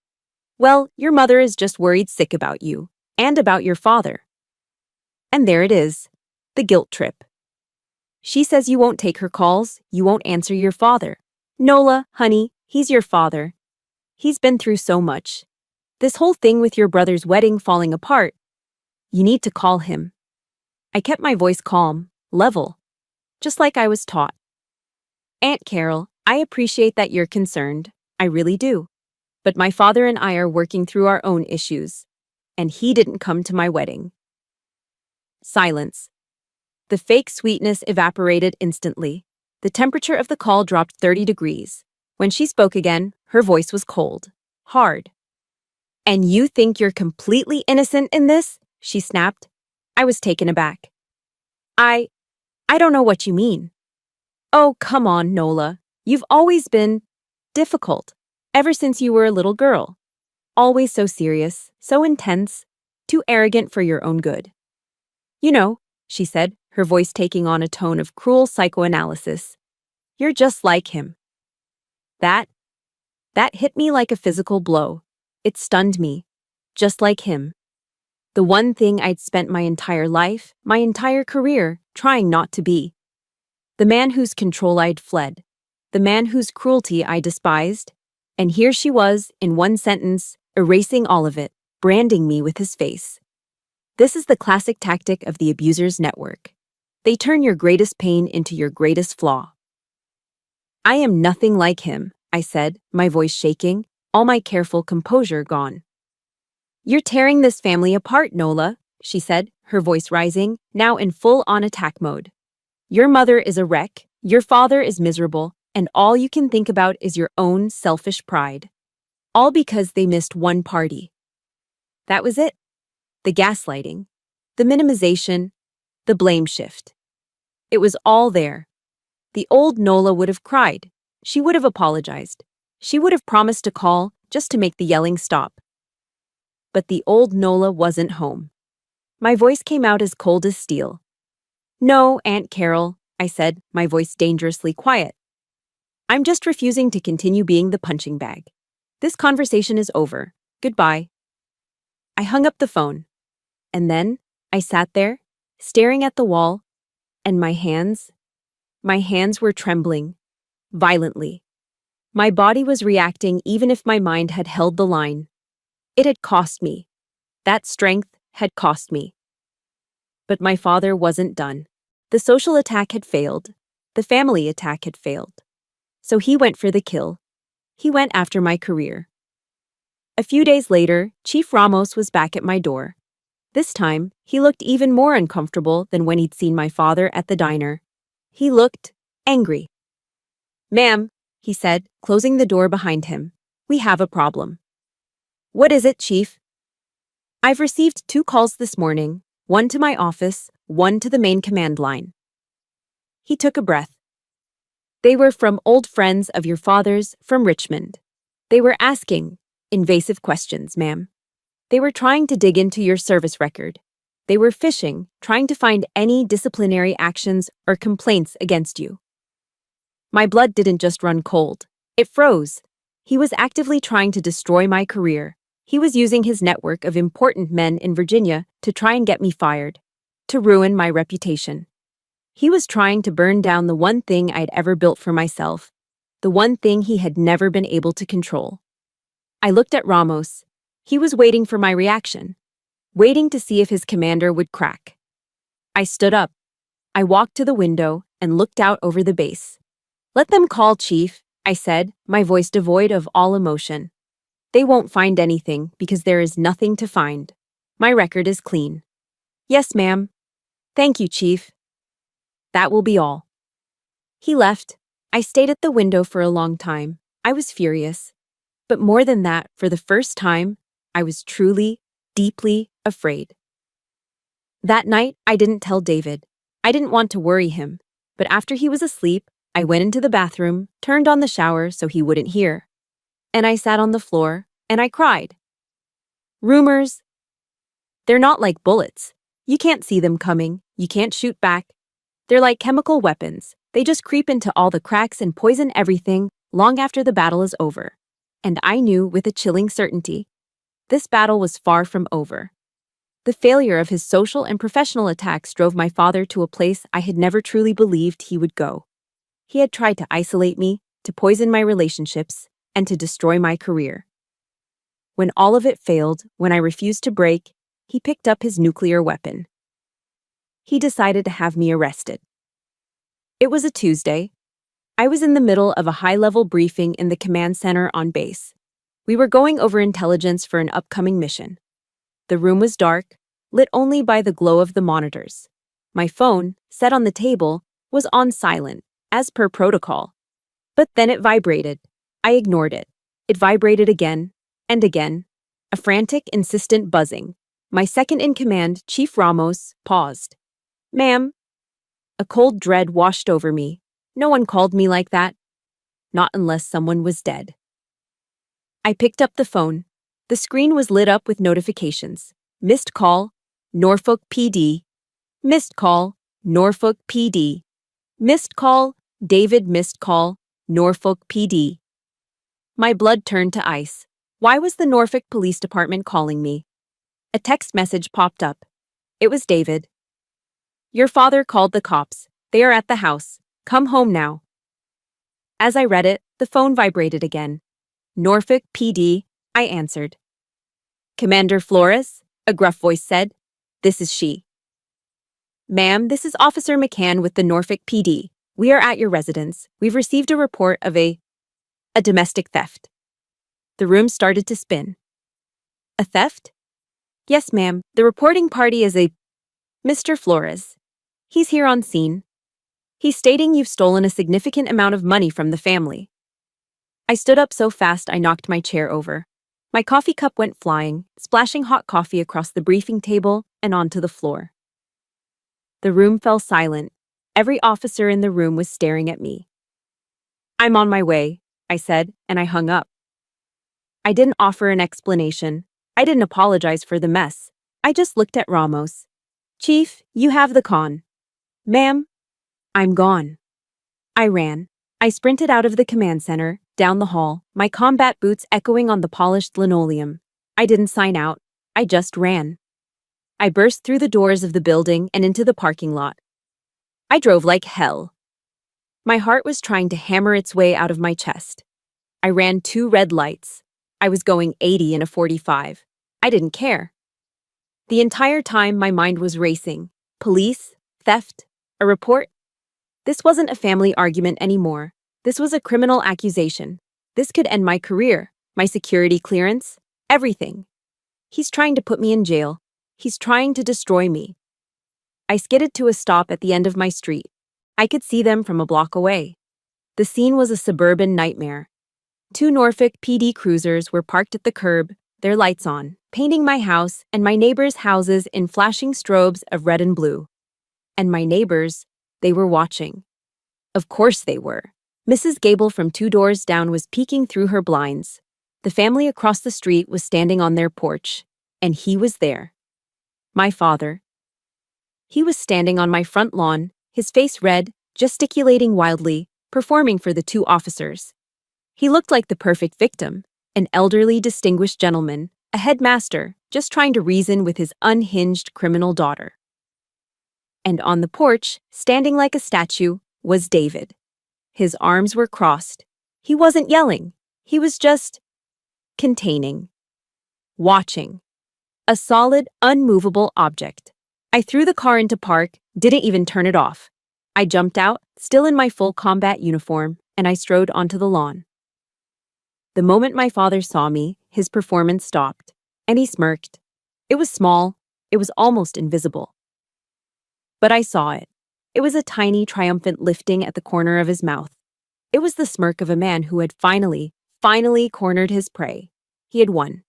well, your mother is just worried sick about you, and about your father. And there it is, the guilt trip. She says you won't take her calls, you won't answer your father. Nola, honey, he's your father. He's been through so much. This whole thing with your brother's wedding falling apart. You need to call him. I kept my voice calm, level, just like I was taught. Aunt Carol, I appreciate that you're concerned. I really do. But my father and I are working through our own issues. And he didn't come to my wedding. Silence. The fake sweetness evaporated instantly. The temperature of the call dropped 30 degrees. When she spoke again, her voice was cold, hard. And you think you're completely innocent in this? She snapped. I was taken aback. I don't know what you mean. Oh, come on, Nola. You've always been difficult, ever since you were a little girl. Always so serious, so intense, too arrogant for your own good. You know, she said, her voice taking on a tone of cruel psychoanalysis. You're just like him. That hit me like a physical blow. It stunned me, just like him. The one thing I'd spent my entire life, my entire career, trying not to be. The man whose control I'd fled. The man whose cruelty I despised. And here she was, in one sentence, erasing all of it, branding me with his face. This is the classic tactic of the abuser's network. They turn your greatest pain into your greatest flaw. I am nothing like him, I said, my voice shaking, all my careful composure gone. You're tearing this family apart, Nola, she said, her voice rising, now in full-on attack mode. Your mother is a wreck, your father is miserable, and all you can think about is your own selfish pride. All because they missed one party. That was it. The gaslighting, the minimization, the blame shift. It was all there. The old Nola would have cried. She would have apologized. She would have promised to call just to make the yelling stop. But the old Nola wasn't home. My voice came out as cold as steel. No, Aunt Carol, I said, my voice dangerously quiet. I'm just refusing to continue being the punching bag. This conversation is over. Goodbye. I hung up the phone. And then I sat there, staring at the wall, and my hands were trembling, violently. My body was reacting even if my mind had held the line. It had cost me. That strength had cost me. But my father wasn't done. The social attack had failed. The family attack had failed. So he went for the kill. He went after my career. A few days later, Chief Ramos was back at my door. This time, he looked even more uncomfortable than when he'd seen my father at the diner. He looked angry. Ma'am, he said, closing the door behind him, we have a problem. What is it, Chief? I've received 2 calls this morning, one to my office, one to the main command line. He took a breath. They were from old friends of your father's from Richmond. They were asking invasive questions, ma'am. They were trying to dig into your service record. They were fishing, trying to find any disciplinary actions or complaints against you. My blood didn't just run cold. It froze. He was actively trying to destroy my career. He was using his network of important men in Virginia to try and get me fired, to ruin my reputation. He was trying to burn down the one thing I'd ever built for myself, the one thing he had never been able to control. I looked at Ramos. He was waiting for my reaction, waiting to see if his commander would crack. I stood up. I walked to the window and looked out over the base. Let them call, Chief, I said, my voice devoid of all emotion. They won't find anything because there is nothing to find. My record is clean. Yes, ma'am. Thank you, Chief. That will be all. He left. I stayed at the window for a long time. I was furious. But more than that, for the first time, I was truly, deeply afraid. That night, I didn't tell David. I didn't want to worry him. But after he was asleep, I went into the bathroom, turned on the shower so he wouldn't hear. And I sat on the floor, and I cried. Rumors. They're not like bullets. You can't see them coming. You can't shoot back. They're like chemical weapons. They just creep into all the cracks and poison everything long after the battle is over. And I knew with a chilling certainty, this battle was far from over. The failure of his social and professional attacks drove my father to a place I had never truly believed he would go. He had tried to isolate me, to poison my relationships, and to destroy my career. When all of it failed, when I refused to break, he picked up his nuclear weapon. He decided to have me arrested. It was a Tuesday. I was in the middle of a high-level briefing in the command center on base. We were going over intelligence for an upcoming mission. The room was dark, lit only by the glow of the monitors. My phone, set on the table, was on silent, as per protocol. But then it vibrated. I ignored it. It vibrated again, and again. A frantic, insistent buzzing. My second-in-command, Chief Ramos, paused. "Ma'am." A cold dread washed over me. No one called me like that. Not unless someone was dead. I picked up the phone. The screen was lit up with notifications. Missed call, Norfolk PD. Missed call, Norfolk PD. Missed call, David missed call, Norfolk PD. My blood turned to ice. Why was the Norfolk Police Department calling me? A text message popped up. It was David. "Your father called the cops. They are at the house. Come home now." As I read it, the phone vibrated again. "Norfolk PD," I answered. "Commander Flores," a gruff voice said. "This is she." "Ma'am, this is Officer McCann with the Norfolk PD. We are at your residence. We've received a report of a domestic theft." The room started to spin. "A theft?" "Yes, ma'am. The reporting party is a Mr. Flores. He's here on scene. He's stating you've stolen a significant amount of money from the family." I stood up so fast I knocked my chair over. My coffee cup went flying, splashing hot coffee across the briefing table and onto the floor. The room fell silent. Every officer in the room was staring at me. "I'm on my way," I said, and I hung up. I didn't offer an explanation. I didn't apologize for the mess. I just looked at Ramos. "Chief, you have the con." "Ma'am?" "I'm gone." I ran. I sprinted out of the command center, down the hall, my combat boots echoing on the polished linoleum. I didn't sign out. I just ran. I burst through the doors of the building and into the parking lot. I drove like hell. My heart was trying to hammer its way out of my chest. I ran 2 red lights. I was going 80 in a 45. I didn't care. The entire time my mind was racing. Police? Theft? A report? This wasn't a family argument anymore. This was a criminal accusation. This could end my career, my security clearance, everything. He's trying to put me in jail. He's trying to destroy me. I skidded to a stop at the end of my street. I could see them from a block away. The scene was a suburban nightmare. 2 Norfolk PD cruisers were parked at the curb, their lights on, painting my house and my neighbors' houses in flashing strobes of red and blue. And my neighbors, they were watching. Of course they were. Mrs. Gable from 2 doors down was peeking through her blinds. The family across the street was standing on their porch, and he was there. My father. He was standing on my front lawn, his face red, gesticulating wildly, performing for the 2 officers. He looked like the perfect victim, an elderly, distinguished gentleman, a headmaster, just trying to reason with his unhinged criminal daughter. And on the porch, standing like a statue, was David. His arms were crossed. He wasn't yelling. He was just containing. Watching. A solid, unmovable object. I threw the car into park, didn't even turn it off. I jumped out, still in my full combat uniform, and I strode onto the lawn. The moment my father saw me, his performance stopped, and he smirked. It was small. It was almost invisible. But I saw it. It was a tiny, triumphant lifting at the corner of his mouth. It was the smirk of a man who had finally cornered his prey. He had won.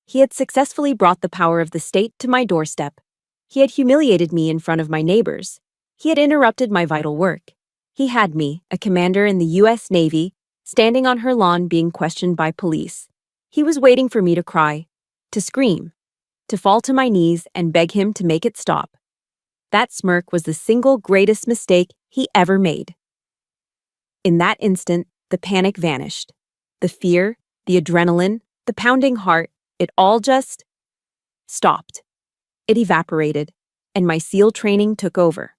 He had successfully brought the power of the state to my doorstep. He had humiliated me in front of my neighbors. He had interrupted my vital work. He had me, a commander in the U.S. Navy, standing on her lawn being questioned by police. He was waiting for me to cry, to scream, to fall to my knees and beg him to make it stop. That smirk was the single greatest mistake he ever made. In that instant, the panic vanished. The fear, the adrenaline, the pounding heart, it all just stopped. It evaporated, and my SEAL training took over.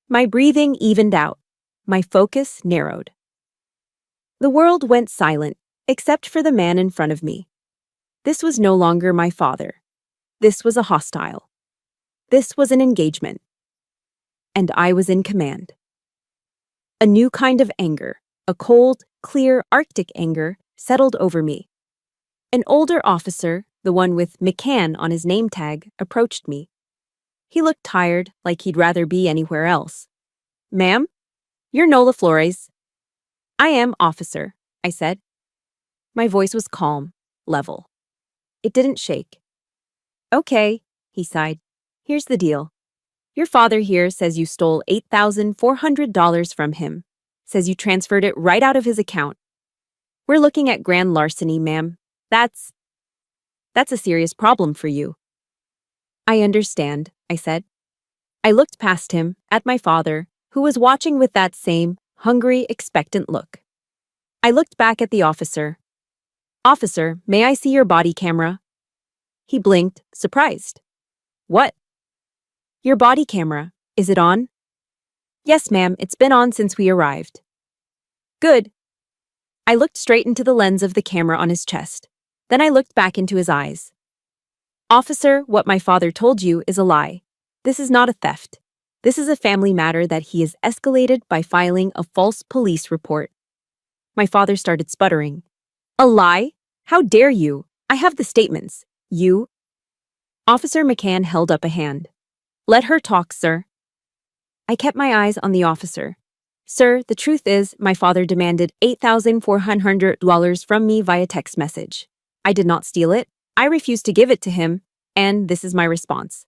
My breathing evened out. My focus narrowed. The world went silent, except for the man in front of me. This was no longer my father. This was a hostile. This was an engagement. And I was in command. A new kind of anger, a cold, clear Arctic anger, settled over me. An older officer, the one with McCann on his name tag, approached me. He looked tired, like he'd rather be anywhere else. "Ma'am, you're Nola Flores." "I am, officer," I said. My voice was calm, level. It didn't shake. "Okay," he sighed. "Here's the deal. Your father here says you stole $8,400 from him. Says you transferred it right out of his account. We're looking at grand larceny, ma'am. That's a serious problem for you." "I understand," I said. I looked past him, at my father, who was watching with that same hungry, expectant look. I looked back at the officer. "Officer, may I see your body camera?" He blinked, surprised. "What?" "Your body camera. Is it on?" "Yes, ma'am, it's been on since we arrived." "Good." I looked straight into the lens of the camera on his chest. Then I looked back into his eyes. "Officer, what my father told you is a lie. This is not a theft. This is a family matter that he has escalated by filing a false police report." My father started sputtering. "A lie? How dare you? I have the statements. You—" Officer McCann held up a hand. "Let her talk, sir." I kept my eyes on the officer. "Sir, the truth is, my father demanded $8,400 from me via text message. I did not steal it. I refused to give it to him, and this is my response."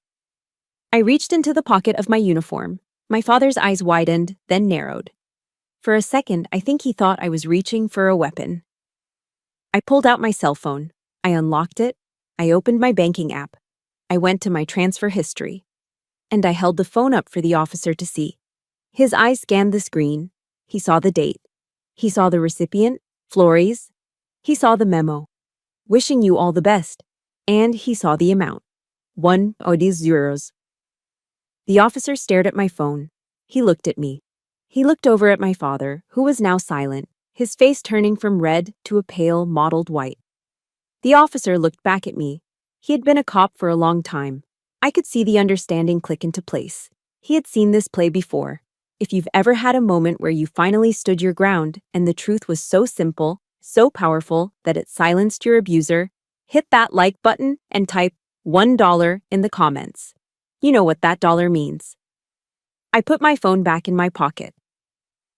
I reached into the pocket of my uniform. My father's eyes widened, then narrowed. For a second, I think he thought I was reaching for a weapon. I pulled out my cell phone. I unlocked it. I opened my banking app. I went to my transfer history. And I held the phone up for the officer to see. His eyes scanned the screen. He saw the date. He saw the recipient, Flores. He saw the memo. "Wishing you all the best." And he saw the amount. 1 euros. The officer stared at my phone. He looked at me. He looked over at my father, who was now silent, his face turning from red to a pale, mottled white. The officer looked back at me. He had been a cop for a long time. I could see the understanding click into place. He had seen this play before. If you've ever had a moment where you finally stood your ground and the truth was so simple, so powerful that it silenced your abuser, hit that like button and type $1 in the comments. You know what that dollar means. I put my phone back in my pocket.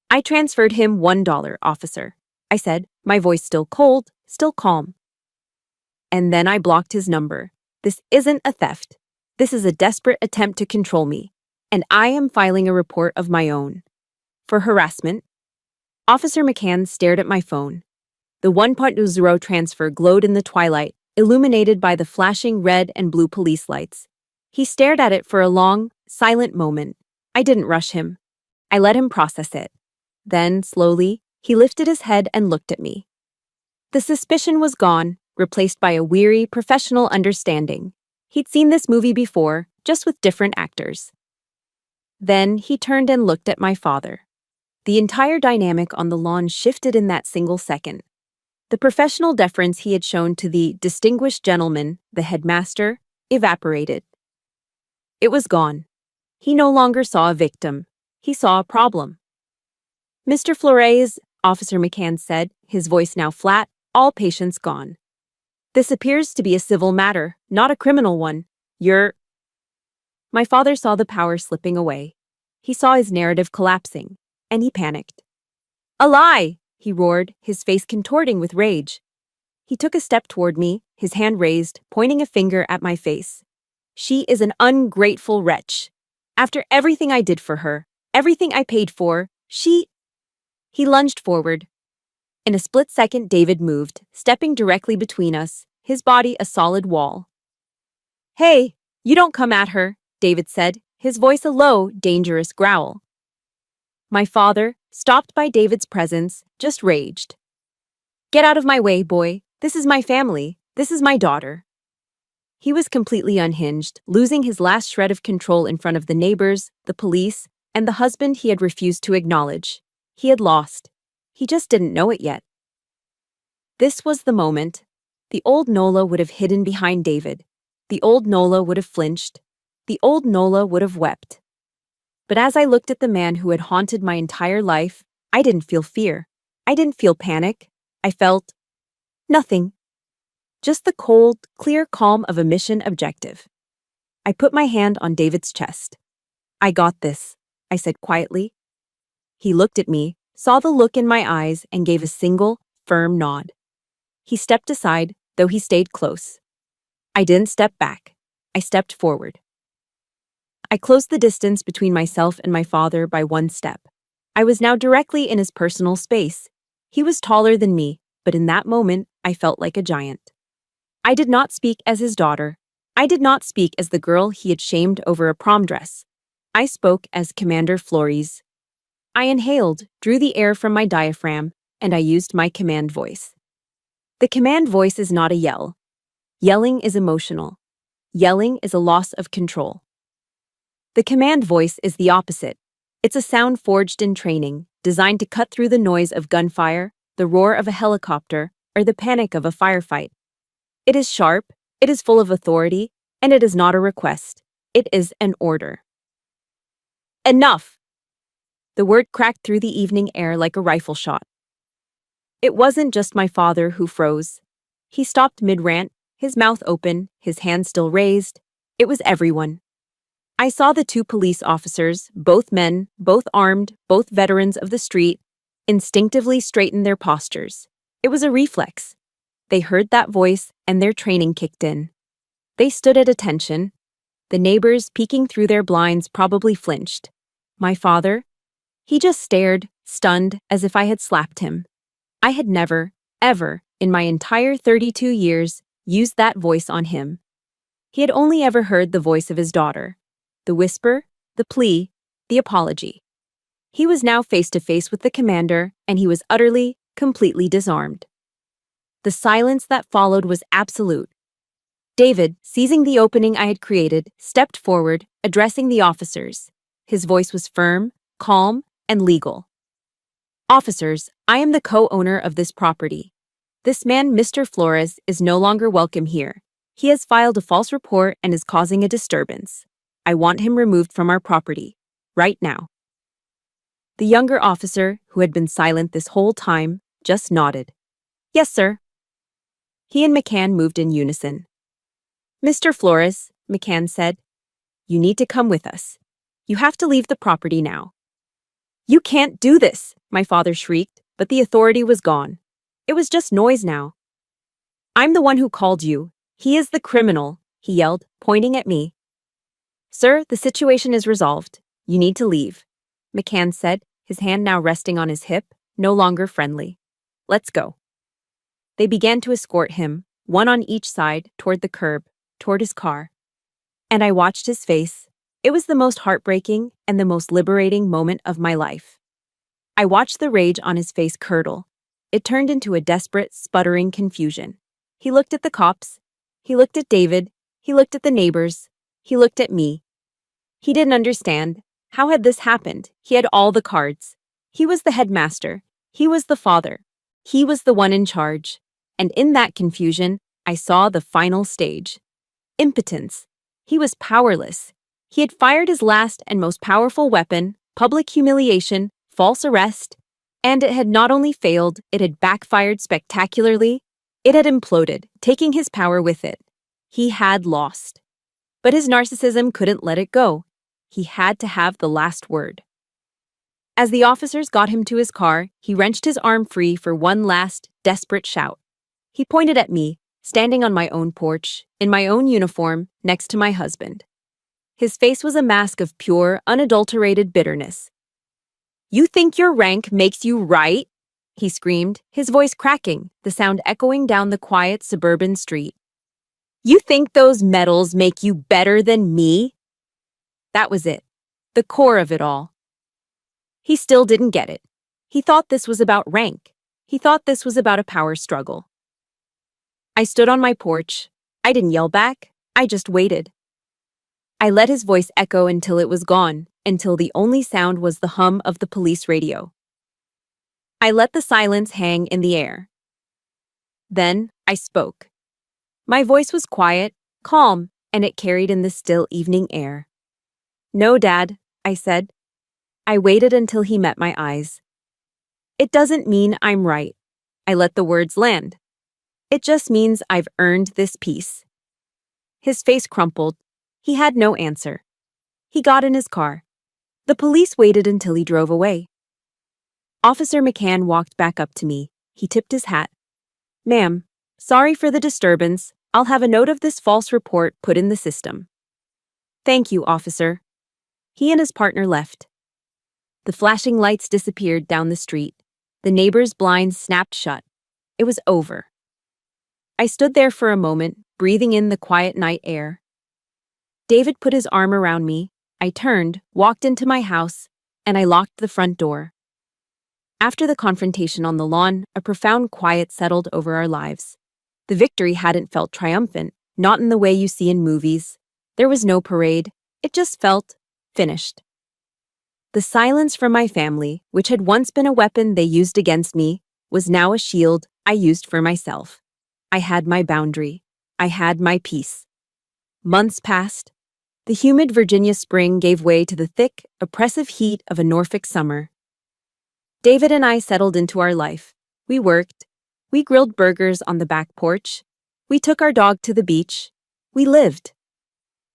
"I transferred him $1, officer," I said, my voice still cold, still calm. "And then I blocked his number. This isn't a theft. This is a desperate attempt to control me, and I am filing a report of my own. For harassment." Officer McCann stared at my phone. The 1.0 transfer glowed in the twilight, illuminated by the flashing red and blue police lights. He stared at it for a long, silent moment. I didn't rush him. I let him process it. Then, slowly, he lifted his head and looked at me. The suspicion was gone, replaced by a weary, professional understanding. He'd seen this movie before, just with different actors. Then he turned and looked at my father. The entire dynamic on the lawn shifted in that single second. The professional deference he had shown to the distinguished gentleman, the headmaster, evaporated. It was gone. He no longer saw a victim. He saw a problem. "Mr. Flores," Officer McCann said, his voice now flat, all patience gone. "This appears to be a civil matter, not a criminal one. You're—" My father saw the power slipping away. He saw his narrative collapsing, and he panicked. "A lie!" he roared, his face contorting with rage. He took a step toward me, his hand raised, pointing a finger at my face. "She is an ungrateful wretch. After everything I did for her, everything I paid for, she—" He lunged forward. In a split second, David moved, stepping directly between us, his body a solid wall. "Hey, you don't come at her," David said, his voice a low, dangerous growl. My father, stopped by David's presence, just raged. Get out of my way, boy. This is my family. This is my daughter. He was completely unhinged, losing his last shred of control in front of the neighbors, the police, and the husband he had refused to acknowledge. He had lost. He just didn't know it yet. This was the moment. The old Nola would have hidden behind David. The old Nola would have flinched. The old Nola would have wept. But as I looked at the man who had haunted my entire life, I didn't feel fear. I didn't feel panic. I felt nothing. Just the cold, clear calm of a mission objective. I put my hand on David's chest. I got this, I said quietly. He looked at me, saw the look in my eyes, and gave a single, firm nod. He stepped aside, though he stayed close. I didn't step back. I stepped forward. I closed the distance between myself and my father by one step. I was now directly in his personal space. He was taller than me, but in that moment, I felt like a giant. I did not speak as his daughter. I did not speak as the girl he had shamed over a prom dress. I spoke as Commander Flores. I inhaled, drew the air from my diaphragm, and I used my command voice. The command voice is not a yell. Yelling is emotional. Yelling is a loss of control. The command voice is the opposite. It's a sound forged in training, designed to cut through the noise of gunfire, the roar of a helicopter, or the panic of a firefight. It is sharp, it is full of authority, and it is not a request. It is an order. Enough! The word cracked through the evening air like a rifle shot. It wasn't just my father who froze. He stopped mid-rant, his mouth open, his hand still raised. It was everyone. I saw the two police officers, both men, both armed, both veterans of the street, instinctively straighten their postures. It was a reflex. They heard that voice, and their training kicked in. They stood at attention. The neighbors, peeking through their blinds, probably flinched. My father? He just stared, stunned, as if I had slapped him. I had never, ever, in my entire 32 years, used that voice on him. He had only ever heard the voice of his daughter. The whisper, the plea, the apology. He was now face to face with the commander, and he was utterly, completely disarmed. The silence that followed was absolute. David, seizing the opening I had created, stepped forward, addressing the officers. His voice was firm, calm, and legal. Officers, I am the co-owner of this property. This man, Mr. Flores, is no longer welcome here. He has filed a false report and is causing a disturbance. I want him removed from our property, right now. The younger officer, who had been silent this whole time, just nodded. Yes, sir. He and McCann moved in unison. Mr. Flores, McCann said, you need to come with us. You have to leave the property now. You can't do this, my father shrieked, but the authority was gone. It was just noise now. I'm the one who called you. He is the criminal, he yelled, pointing at me. Sir, the situation is resolved. You need to leave, McCann said, his hand now resting on his hip, no longer friendly. Let's go. They began to escort him, one on each side, toward the curb, toward his car. And I watched his face. It was the most heartbreaking and the most liberating moment of my life. I watched the rage on his face curdle. It turned into a desperate, sputtering confusion. He looked at the cops. He looked at David. He looked at the neighbors. He looked at me. He didn't understand. How had this happened? He had all the cards. He was the headmaster. He was the father. He was the one in charge. And in that confusion, I saw the final stage. Impotence. He was powerless. He had fired his last and most powerful weapon, public humiliation, false arrest, and it had not only failed, it had backfired spectacularly. It had imploded, taking his power with it. He had lost. But his narcissism couldn't let it go. He had to have the last word. As the officers got him to his car, he wrenched his arm free for one last, desperate shout. He pointed at me, standing on my own porch, in my own uniform, next to my husband. His face was a mask of pure, unadulterated bitterness. You think your rank makes you right? He screamed, his voice cracking, the sound echoing down the quiet suburban street. You think those medals make you better than me? That was it. The core of it all. He still didn't get it. He thought this was about rank. He thought this was about a power struggle. I stood on my porch. I didn't yell back. I just waited. I let his voice echo until it was gone, until the only sound was the hum of the police radio. I let the silence hang in the air. Then I spoke. My voice was quiet, calm, and it carried in the still evening air. "No, Dad," I said. I waited until he met my eyes. "It doesn't mean I'm right." I let the words land. "It just means I've earned this peace." His face crumpled. He had no answer. He got in his car. The police waited until he drove away. Officer McCann walked back up to me. He tipped his hat. "Ma'am, sorry for the disturbance. I'll have a note of this false report put in the system." "Thank you, officer." He and his partner left. The flashing lights disappeared down the street. The neighbor's blinds snapped shut. It was over. I stood there for a moment, breathing in the quiet night air. David put his arm around me. I turned, walked into my house, and I locked the front door. After the confrontation on the lawn, a profound quiet settled over our lives. The victory hadn't felt triumphant, not in the way you see in movies. There was no parade. It just felt finished. The silence from my family, which had once been a weapon they used against me, was now a shield I used for myself. I had my boundary. I had my peace. Months passed. The humid Virginia spring gave way to the thick, oppressive heat of a Norfolk summer. David and I settled into our life. We worked. We grilled burgers on the back porch. We took our dog to the beach. We lived.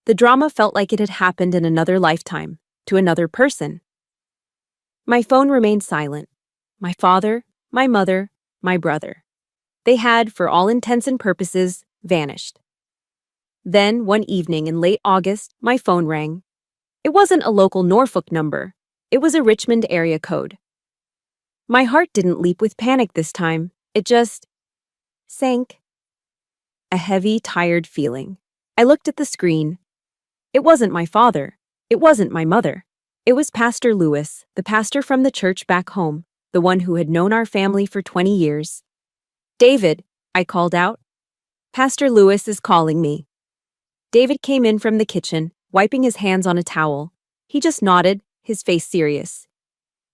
The drama felt like it had happened in another lifetime, to another person. My phone remained silent. My father, my mother, my brother. They had, for all intents and purposes, vanished. Then, one evening in late August, my phone rang. It wasn't a local Norfolk number. It was a Richmond area code. My heart didn't leap with panic this time. It just sank. A heavy, tired feeling. I looked at the screen. It wasn't my father. It wasn't my mother. It was Pastor Lewis, the pastor from the church back home, the one who had known our family for 20 years. "David," I called out. "Pastor Lewis is calling me." David came in from the kitchen, wiping his hands on a towel. He just nodded, his face serious.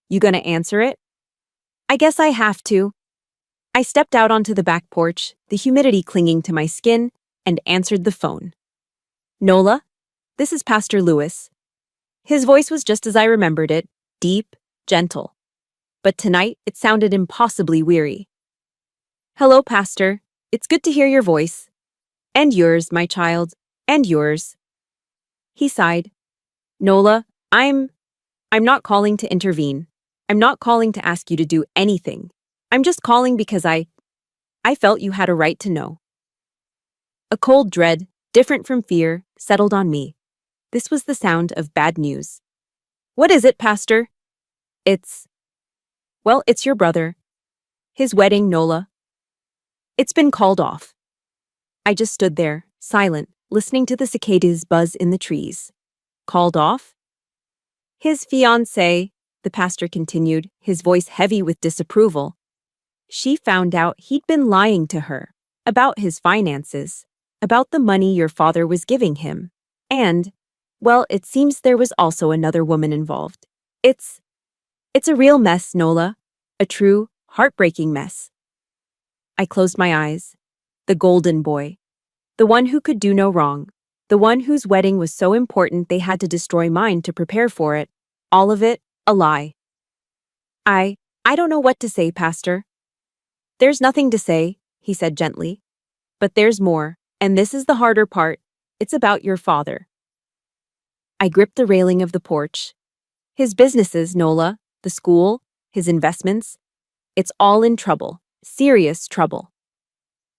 "You gonna answer it?" "I guess I have to." I stepped out onto the back porch, the humidity clinging to my skin, and answered the phone. "Nola, this is Pastor Lewis." His voice was just as I remembered it, deep, gentle. But tonight, it sounded impossibly weary. "Hello, Pastor. It's good to hear your voice. And yours, my child. And yours." He sighed. "Nola, I'm not calling to intervene. I'm not calling to ask you to do anything. I'm just calling because I felt you had a right to know." A cold dread, different from fear, settled on me. This was the sound of bad news. "What is it, Pastor?" It's your brother. His wedding, Nola. It's been called off." I just stood there, silent, listening to the cicadas buzz in the trees. "Called off?" "His fiancée," the pastor continued, his voice heavy with disapproval. "She found out he'd been lying to her about his finances, about the money your father was giving him. And, well, it seems there was also another woman involved. It's a real mess, Nola. A true, heartbreaking mess." I closed my eyes. The golden boy. The one who could do no wrong. The one whose wedding was so important they had to destroy mine to prepare for it. All of it, a lie. I don't know what to say, Pastor." "There's nothing to say," he said gently. "But there's more, and this is the harder part. It's about your father." I gripped the railing of the porch. "His businesses, Nola, the school, his investments. It's all in trouble, serious trouble."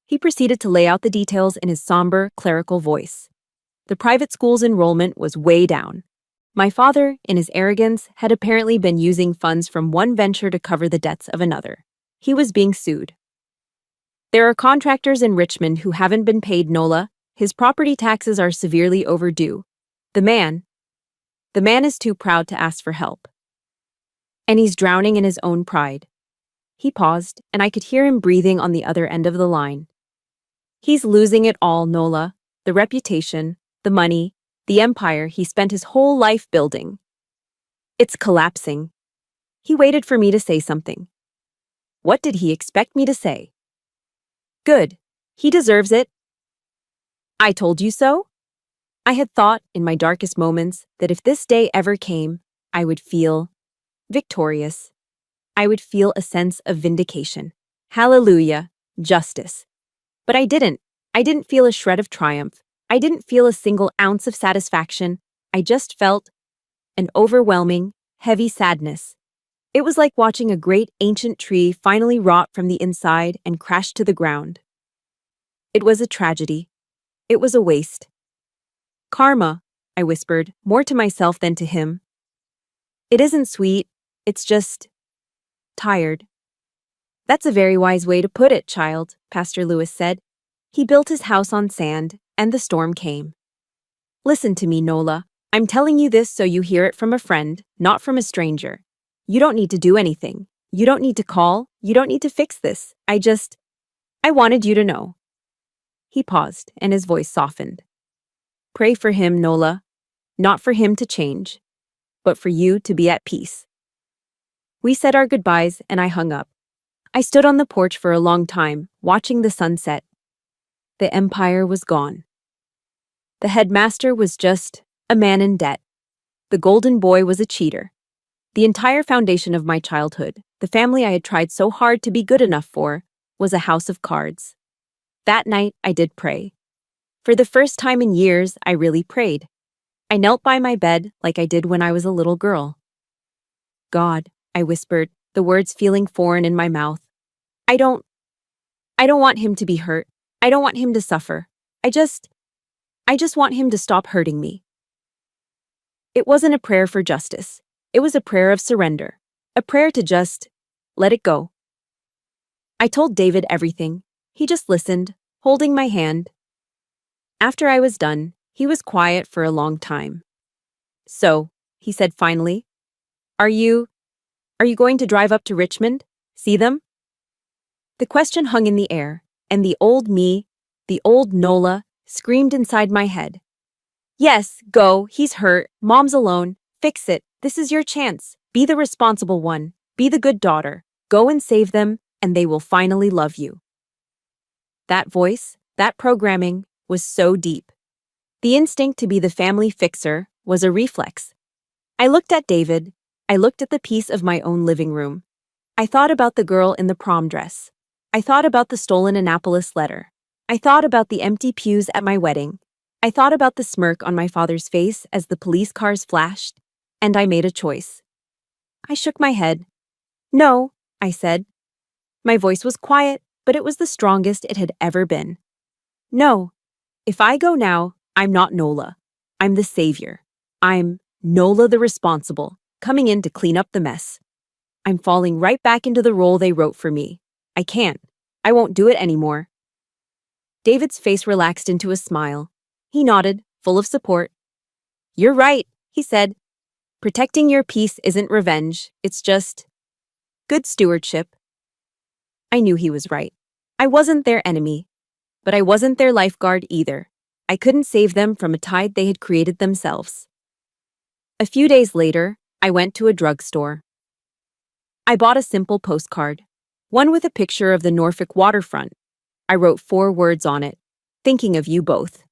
He proceeded to lay out the details in his somber, clerical voice. The private school's enrollment was way down. My father, in his arrogance, had apparently been using funds from one venture to cover the debts of another. He was being sued. "There are contractors in Richmond who haven't been paid, Nola. His property taxes are severely overdue. The man, The man is too proud to ask for help. And he's drowning in his own pride. He paused, and I could hear him breathing on the other end of the line. He's losing it all, Nola. The reputation, the money, the empire he spent his whole life building. It's collapsing. He waited for me to say something. What did he expect me to say? Good. He deserves it. I told you so? I had thought, in my darkest moments, that if this day ever came, I would feel victorious. I would feel a sense of vindication. Hallelujah, justice. But I didn't. I didn't feel a shred of triumph. I didn't feel a single ounce of satisfaction. I just felt an overwhelming, heavy sadness. It was like watching a great ancient tree finally rot from the inside and crash to the ground. It was a tragedy. It was a waste. Karma, I whispered, more to myself than to him. It isn't sweet, it's just tired. That's a very wise way to put it, child, Pastor Lewis said. He built his house on sand, and the storm came. Listen to me, Nola. I'm telling you this so you hear it from a friend, not from a stranger. You don't need to do anything. You don't need to call. You don't need to fix this. I wanted you to know. He paused, and his voice softened. Pray for him, Nola. Not for him to change, but for you to be at peace. We said our goodbyes, and I hung up. I stood on the porch for a long time, watching the sunset. The empire was gone. The headmaster was just a man in debt. The golden boy was a cheater. The entire foundation of my childhood, the family I had tried so hard to be good enough for, was a house of cards. That night, I did pray. For the first time in years, I really prayed. I knelt by my bed like I did when I was a little girl. God, I whispered, the words feeling foreign in my mouth. I don't want him to be hurt. I don't want him to suffer. I just want him to stop hurting me. It wasn't a prayer for justice. It was a prayer of surrender. A prayer to just let it go. I told David everything. He just listened, holding my hand. After I was done, he was quiet for a long time. So, he said finally, Are you going to drive up to Richmond? See them? The question hung in the air, and the old me, the old Nola, screamed inside my head. Yes, go, he's hurt, mom's alone, fix it, this is your chance, be the responsible one, be the good daughter, go and save them, and they will finally love you. That voice, that programming, was so deep. The instinct to be the family fixer was a reflex. I looked at David, I looked at the piece of my own living room. I thought about the girl in the prom dress. I thought about the stolen Annapolis letter. I thought about the empty pews at my wedding. I thought about the smirk on my father's face as the police cars flashed, and I made a choice. I shook my head. No, I said. My voice was quiet, but it was the strongest it had ever been. No, if I go now, I'm not Nola. I'm the savior. I'm Nola the responsible, coming in to clean up the mess. I'm falling right back into the role they wrote for me. I can't. I won't do it anymore. David's face relaxed into a smile. He nodded, full of support. You're right, he said. Protecting your peace isn't revenge, it's just good stewardship. I knew he was right. I wasn't their enemy, but I wasn't their lifeguard either. I couldn't save them from a tide they had created themselves. A few days later, I went to a drugstore. I bought a simple postcard, one with a picture of the Norfolk waterfront. I wrote 4 words on it, thinking of you both.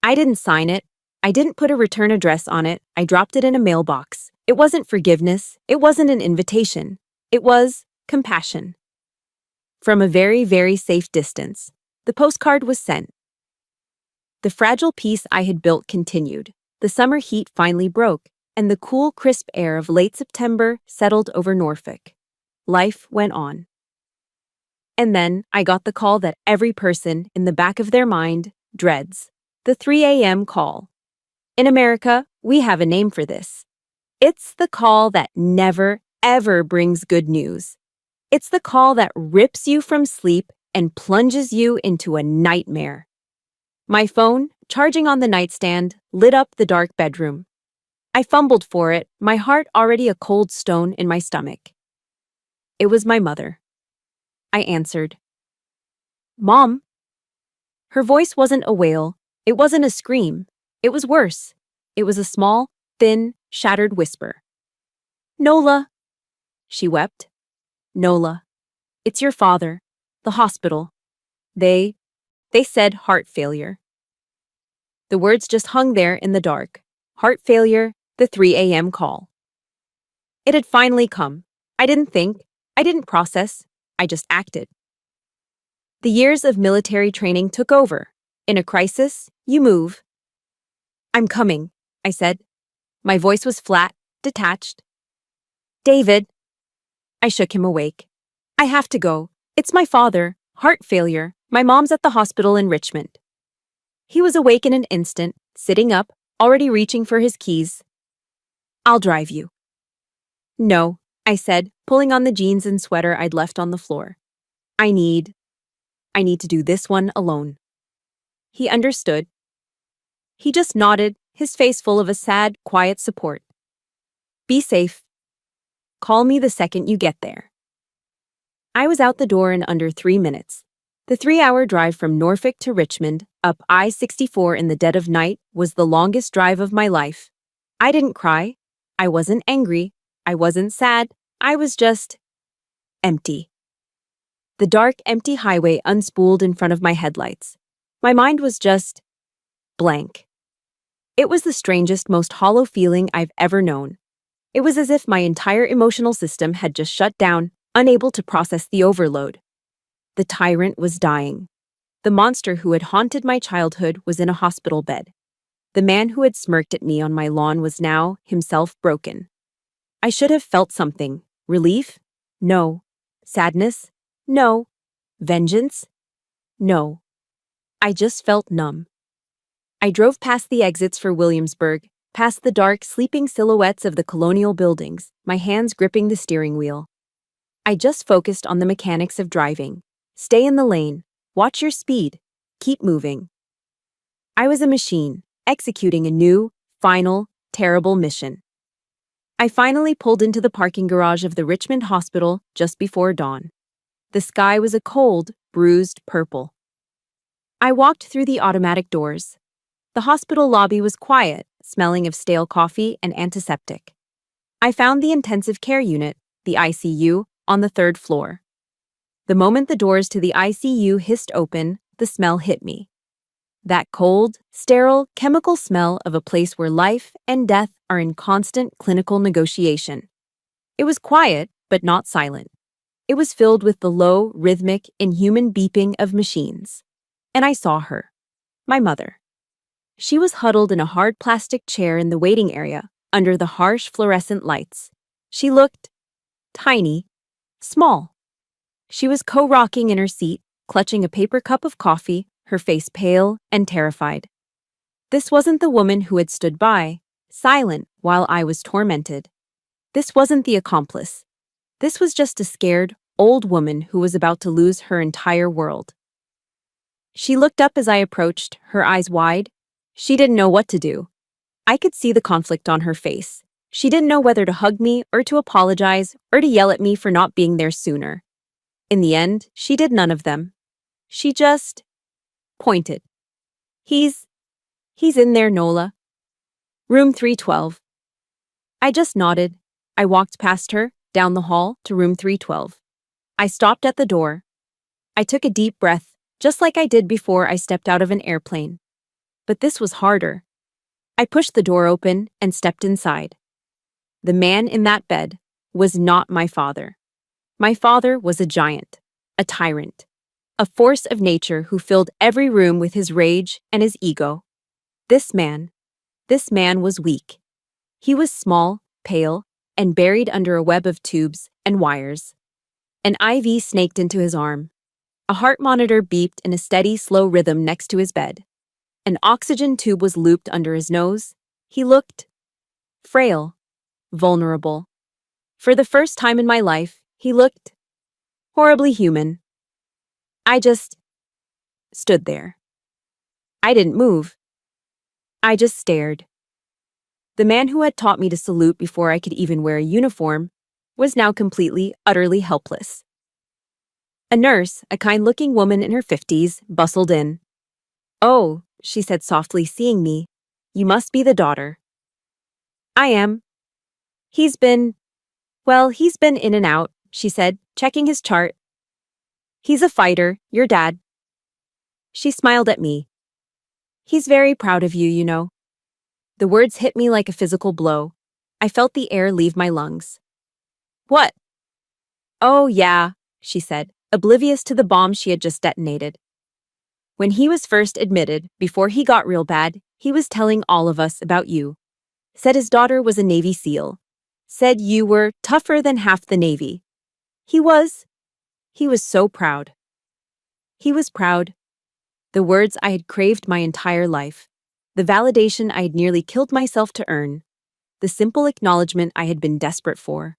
I didn't sign it. I didn't put a return address on it. I dropped it in a mailbox. It wasn't forgiveness. It wasn't an invitation. It was compassion. From a very, very safe distance, the postcard was sent. The fragile peace I had built continued. The summer heat finally broke, and the cool, crisp air of late September settled over Norfolk. Life went on. And then I got the call that every person in the back of their mind dreads. The 3 a.m. call. In America, we have a name for this. It's the call that never, ever brings good news. It's the call that rips you from sleep and plunges you into a nightmare. My phone, charging on the nightstand, lit up the dark bedroom. I fumbled for it, my heart already a cold stone in my stomach. It was my mother. I answered. Mom? Her voice wasn't a wail. It wasn't a scream. It was worse. It was a small, thin, shattered whisper. Nola, she wept. Nola, it's your father. The hospital. They said heart failure. The words just hung there in the dark. Heart failure, the 3 a.m. call. It had finally come. I didn't think. I didn't process. I just acted. The years of military training took over. In a crisis, you move. I'm coming, I said. My voice was flat, detached. David. I shook him awake. I have to go. It's my father. Heart failure. My mom's at the hospital in Richmond. He was awake in an instant, sitting up, already reaching for his keys. I'll drive you. No, I said, pulling on the jeans and sweater I'd left on the floor. I need to do this one alone. He understood. He just nodded, his face full of a sad, quiet support. Be safe. Call me the second you get there. I was out the door in under 3 minutes. The 3-hour drive from Norfolk to Richmond, up I-64 in the dead of night, was the longest drive of my life. I didn't cry. I wasn't angry. I wasn't sad. I was just empty. The dark, empty highway unspooled in front of my headlights. My mind was just blank. It was the strangest, most hollow feeling I've ever known. It was as if my entire emotional system had just shut down, unable to process the overload. The tyrant was dying. The monster who had haunted my childhood was in a hospital bed. The man who had smirked at me on my lawn was now, himself, broken. I should have felt something. Relief? No. Sadness? No. Vengeance? No. I just felt numb. I drove past the exits for Williamsburg, past the dark, sleeping silhouettes of the colonial buildings, my hands gripping the steering wheel. I just focused on the mechanics of driving. Stay in the lane. Watch your speed. Keep moving. I was a machine, executing a new, final, terrible mission. I finally pulled into the parking garage of the Richmond Hospital just before dawn. The sky was a cold, bruised purple. I walked through the automatic doors. The hospital lobby was quiet, smelling of stale coffee and antiseptic. I found the intensive care unit, the ICU, on the 3rd floor. The moment the doors to the ICU hissed open, the smell hit me. That cold, sterile, chemical smell of a place where life and death are in constant clinical negotiation. It was quiet, but not silent. It was filled with the low, rhythmic, inhuman beeping of machines. And I saw her. My mother. She was huddled in a hard plastic chair in the waiting area, under the harsh fluorescent lights. She looked tiny, small. She was co-rocking in her seat, clutching a paper cup of coffee, her face pale and terrified. This wasn't the woman who had stood by, silent while I was tormented. This wasn't the accomplice. This was just a scared, old woman who was about to lose her entire world. She looked up as I approached, her eyes wide. She didn't know what to do. I could see the conflict on her face. She didn't know whether to hug me or to apologize or to yell at me for not being there sooner. In the end, she did none of them. She just pointed. He's in there, Nola. Room 312. I just nodded. I walked past her, down the hall, to room 312. I stopped at the door. I took a deep breath, just like I did before I stepped out of an airplane. But this was harder. I pushed the door open and stepped inside. The man in that bed was not my father. My father was a giant, a tyrant, a force of nature who filled every room with his rage and his ego. This man was weak. He was small, pale, and buried under a web of tubes and wires. An IV snaked into his arm. A heart monitor beeped in a steady, slow rhythm next to his bed. An oxygen tube was looped under his nose. He looked frail, vulnerable. For the first time in my life, he looked horribly human. I just stood there. I didn't move. I just stared. The man who had taught me to salute before I could even wear a uniform was now completely, utterly helpless. A nurse, a kind-looking woman in her 50s, bustled in. "Oh," she said softly, seeing me. "You must be the daughter." "I am." He's been in and out," she said, checking his chart. "He's a fighter, your dad." She smiled at me. "He's very proud of you, you know." The words hit me like a physical blow. I felt the air leave my lungs. "What?" "Oh, yeah," she said, oblivious to the bomb she had just detonated. "When he was first admitted, before he got real bad, he was telling all of us about you. Said his daughter was a Navy SEAL. Said you were tougher than half the Navy. He was so proud." He was proud. The words I had craved my entire life. The validation I had nearly killed myself to earn. The simple acknowledgement I had been desperate for.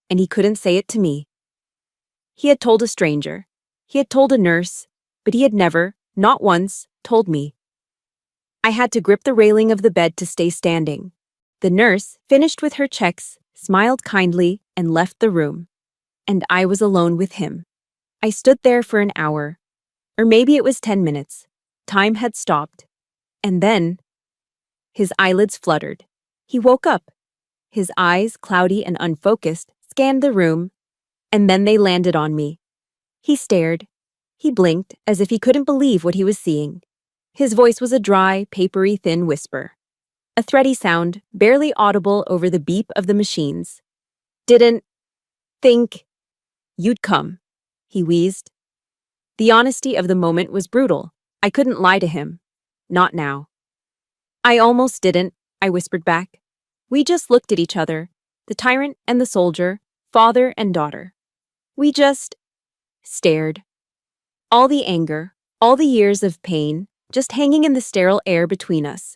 And he couldn't say it to me. He had told a stranger. He had told a nurse. But he had never, not once, told me. I had to grip the railing of the bed to stay standing. The nurse, finished with her checks, smiled kindly and left the room. And I was alone with him. I stood there for an hour. Or maybe it was 10 minutes. Time had stopped. And then, his eyelids fluttered. He woke up. His eyes, cloudy and unfocused, scanned the room, and then they landed on me. He stared. He blinked as if he couldn't believe what he was seeing. His voice was a dry, papery, thin whisper. A thready sound, barely audible over the beep of the machines. "Didn't think you'd come," he wheezed. The honesty of the moment was brutal. I couldn't lie to him. Not now. "I almost didn't," I whispered back. We just looked at each other, the tyrant and the soldier, father and daughter. We just stared. All the anger, all the years of pain, just hanging in the sterile air between us.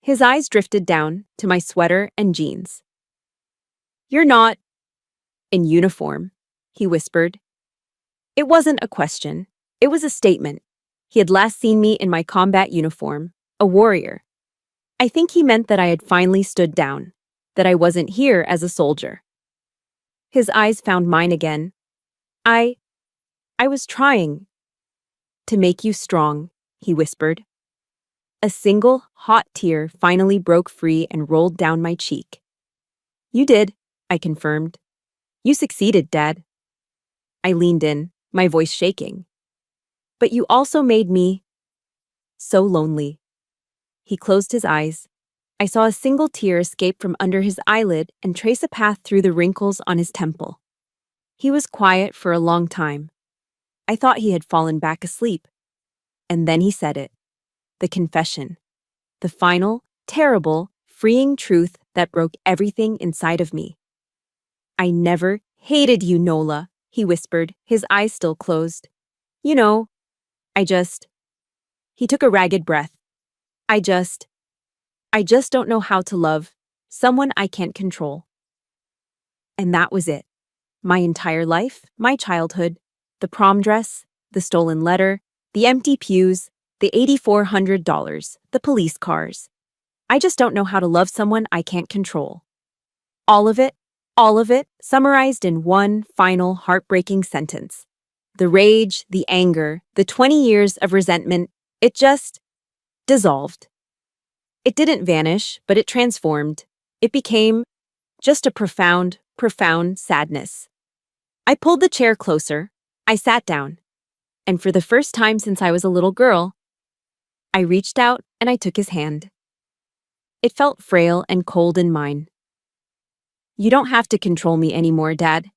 His eyes drifted down to my sweater and jeans. "You're not in uniform," he whispered. It wasn't a question. It was a statement. He had last seen me in my combat uniform, a warrior. I think he meant that I had finally stood down, that I wasn't here as a soldier. His eyes found mine again. I was trying to make you strong," he whispered. A single, hot tear finally broke free and rolled down my cheek. "You did," I confirmed. "You succeeded, Dad." I leaned in, my voice shaking. "But you also made me so lonely." He closed his eyes. I saw a single tear escape from under his eyelid and trace a path through the wrinkles on his temple. He was quiet for a long time. I thought he had fallen back asleep. And then he said it. The confession. The final, terrible, freeing truth that broke everything inside of me. "I never hated you, Nola," he whispered, his eyes still closed. "You know, I just..." He took a ragged breath. I just don't know how to love someone I can't control." And that was it. My entire life, my childhood, the prom dress, the stolen letter, the empty pews, the $8,400, the police cars. I just don't know how to love someone I can't control. All of it, summarized in one final heartbreaking sentence. The rage, the anger, the 20 years of resentment, it just dissolved. It didn't vanish, but it transformed. It became just a profound, profound sadness. I pulled the chair closer. I sat down. And for the first time since I was a little girl, I reached out and I took his hand. It felt frail and cold in mine. "You don't have to control me anymore, Dad,"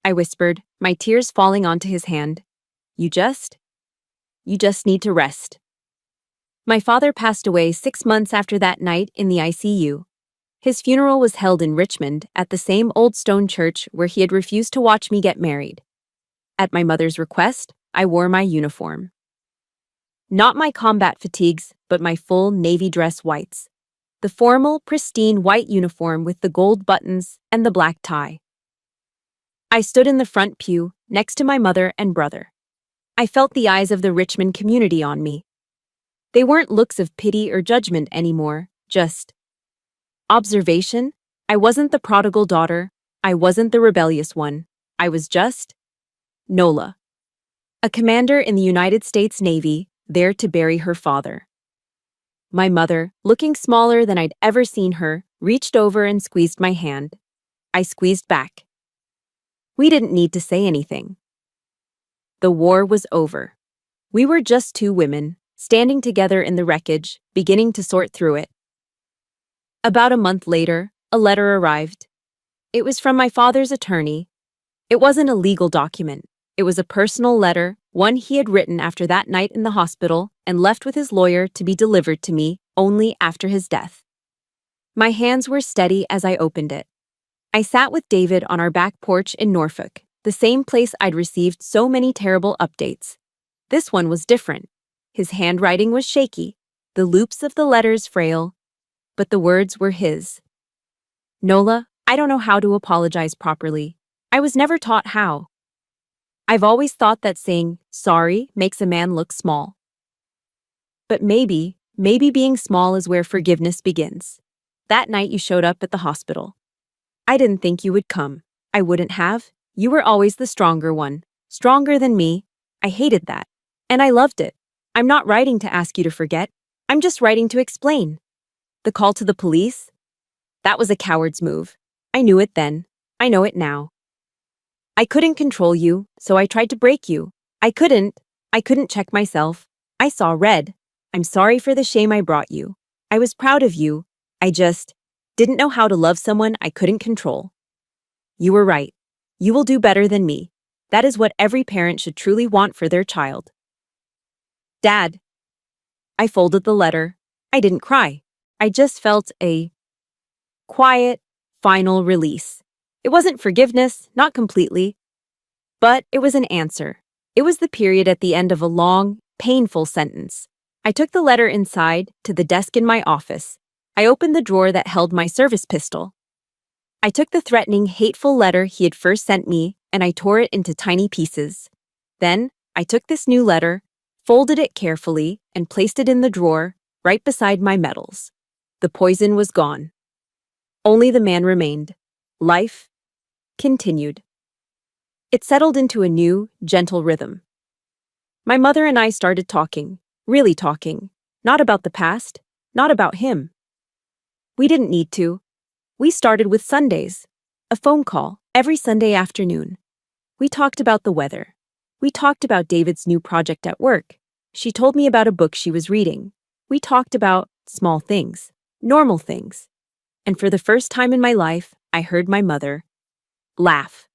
I whispered, my tears falling onto his hand. You just need to rest." My father passed away 6 months after that night in the ICU. His funeral was held in Richmond at the same old stone church where he had refused to watch me get married. At my mother's request, I wore my uniform. Not my combat fatigues, but my full navy dress whites. The formal, pristine white uniform with the gold buttons and the black tie. I stood in the front pew, next to my mother and brother. I felt the eyes of the Richmond community on me. They weren't looks of pity or judgment anymore, just Observation: I wasn't the prodigal daughter. I wasn't the rebellious one. I was just Nola, a commander in the United States Navy, there to bury her father. My mother, looking smaller than I'd ever seen her, reached over and squeezed my hand. I squeezed back. We didn't need to say anything. The war was over. We were just two women, standing together in the wreckage, beginning to sort through it. About a month later, a letter arrived. It was from my father's attorney. It wasn't a legal document. It was a personal letter, one he had written after that night in the hospital and left with his lawyer to be delivered to me only after his death. My hands were steady as I opened it. I sat with David on our back porch in Norfolk, the same place I'd received so many terrible updates. This one was different. His handwriting was shaky, the loops of the letters frail, but the words were his. Nola, I don't know how to apologize properly. I was never taught how. I've always thought that saying sorry makes a man look small. But maybe being small is where forgiveness begins. That night you showed up at the hospital. I didn't think you would come. I wouldn't have. You were always the stronger one. Stronger than me. I hated that. And I loved it. I'm not writing to ask you to forget. I'm just writing to explain. The call to the police? That was a coward's move. I knew it then. I know it now. I couldn't control you, so I tried to break you. I couldn't check myself. I saw red. I'm sorry for the shame I brought you. I was proud of you. I just didn't know how to love someone I couldn't control. You were right. You will do better than me. That is what every parent should truly want for their child. Dad. I folded the letter. I didn't cry. I just felt a quiet, final release. It wasn't forgiveness, not completely, but it was an answer. It was the period at the end of a long, painful sentence. I took the letter inside to the desk in my office. I opened the drawer that held my service pistol. I took the threatening, hateful letter he had first sent me and I tore it into tiny pieces. Then, I took this new letter, folded it carefully, and placed it in the drawer, right beside my medals. The poison was gone. Only the man remained. Life continued. It settled into a new, gentle rhythm. My mother and I started talking, really talking, not about the past, not about him. We didn't need to. We started with Sundays, a phone call every Sunday afternoon. We talked about the weather. We talked about David's new project at work. She told me about a book she was reading. We talked about small things, normal things. And for the first time in my life, I heard my mother laugh.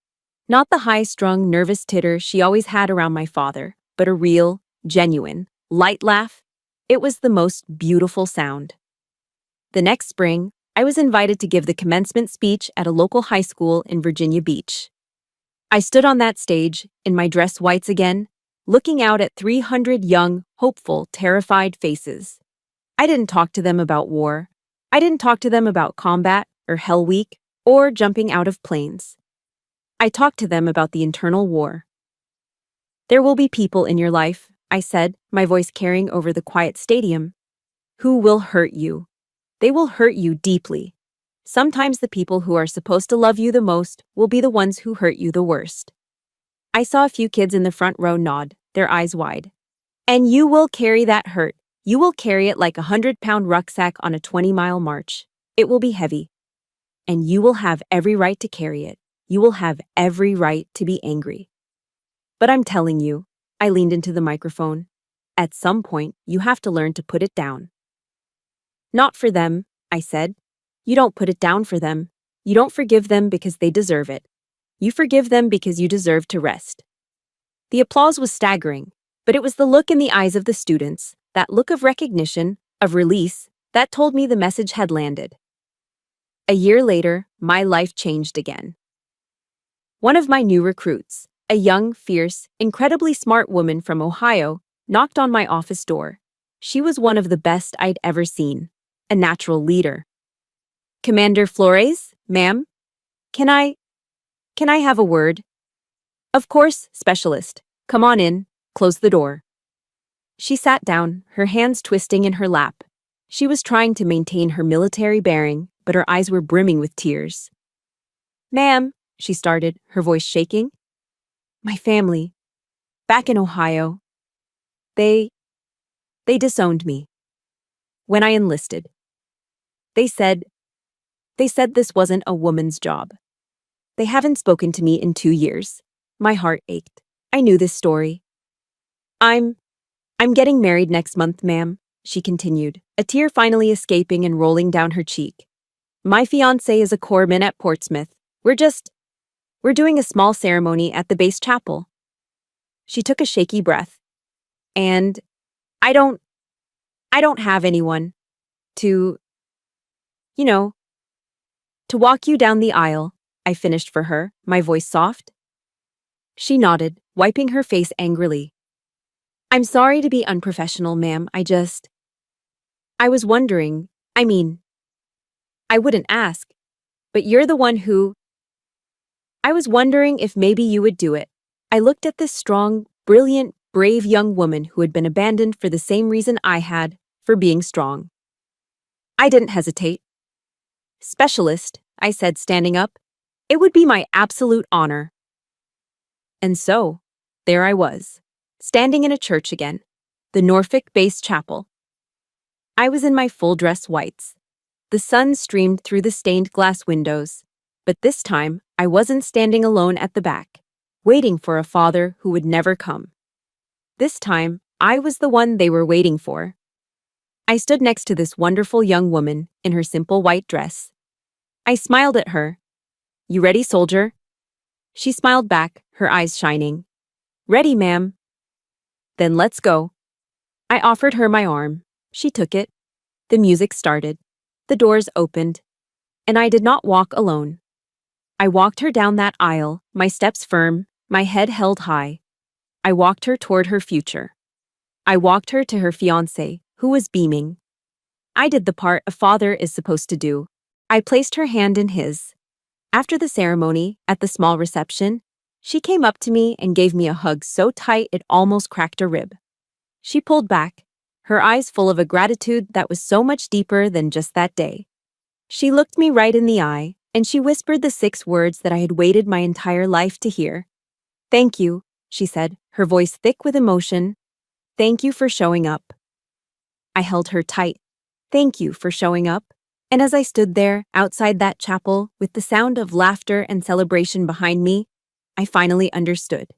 Not the high-strung, nervous titter she always had around my father, but a real, genuine, light laugh. It was the most beautiful sound. The next spring, I was invited to give the commencement speech at a local high school in Virginia Beach. I stood on that stage, in my dress whites again, looking out at 300 young, hopeful, terrified faces. I didn't talk to them about war. I didn't talk to them about combat or Hell Week or jumping out of planes. I talked to them about the internal war. There will be people in your life, I said, my voice carrying over the quiet stadium, who will hurt you. They will hurt you deeply. Sometimes the people who are supposed to love you the most will be the ones who hurt you the worst. I saw a few kids in the front row nod, their eyes wide. And you will carry that hurt. You will carry it like a 100-pound rucksack on a 20-mile march. It will be heavy. And you will have every right to carry it. You will have every right to be angry. But I'm telling you, I leaned into the microphone, at some point, you have to learn to put it down. Not for them, I said. You don't put it down for them. You don't forgive them because they deserve it. You forgive them because you deserve to rest. The applause was staggering, but it was the look in the eyes of the students, that look of recognition, of release, that told me the message had landed. A year later, my life changed again. One of my new recruits, a young, fierce, incredibly smart woman from Ohio, knocked on my office door. She was one of the best I'd ever seen, a natural leader. Commander Flores, ma'am? Can I have a word? Of course, specialist. Come on in, close the door. She sat down, her hands twisting in her lap. She was trying to maintain her military bearing, but her eyes were brimming with tears. "Ma'am," she started, her voice shaking. "My family, back in Ohio, they disowned me when I enlisted. They said this wasn't a woman's job. They haven't spoken to me in 2 years. My heart ached. I knew this story. I'm getting married next month, ma'am," she continued, a tear finally escaping and rolling down her cheek. "My fiancé is a corpsman at Portsmouth. We're doing a small ceremony at the base chapel." She took a shaky breath. "And I don't have anyone to, you know, to walk you down the aisle," I finished for her, my voice soft. She nodded, wiping her face angrily. "I'm sorry to be unprofessional, ma'am. I was wondering, I wouldn't ask, but you're the one who. I was wondering if maybe you would do it." I looked at this strong, brilliant, brave young woman who had been abandoned for the same reason I had, for being strong. I didn't hesitate. "Specialist," I said, standing up. "It would be my absolute honor." And so, there I was, standing in a church again, the Norfolk-based chapel. I was in my full-dress whites. The sun streamed through the stained glass windows, but this time I wasn't standing alone at the back, waiting for a father who would never come. This time, I was the one they were waiting for. I stood next to this wonderful young woman in her simple white dress. I smiled at her. "You ready, soldier?" She smiled back, her eyes shining. "Ready, ma'am." "Then let's go." I offered her my arm. She took it. The music started. The doors opened. And I did not walk alone. I walked her down that aisle, my steps firm, my head held high. I walked her toward her future. I walked her to her fiancé, who was beaming. I did the part a father is supposed to do. I placed her hand in his. After the ceremony, at the small reception, she came up to me and gave me a hug so tight it almost cracked a rib. She pulled back, her eyes full of a gratitude that was so much deeper than just that day. She looked me right in the eye, and she whispered the 6 words that I had waited my entire life to hear. "Thank you," she said, her voice thick with emotion. "Thank you for showing up." I held her tight. "Thank you for showing up." And as I stood there, outside that chapel, with the sound of laughter and celebration behind me, I finally understood.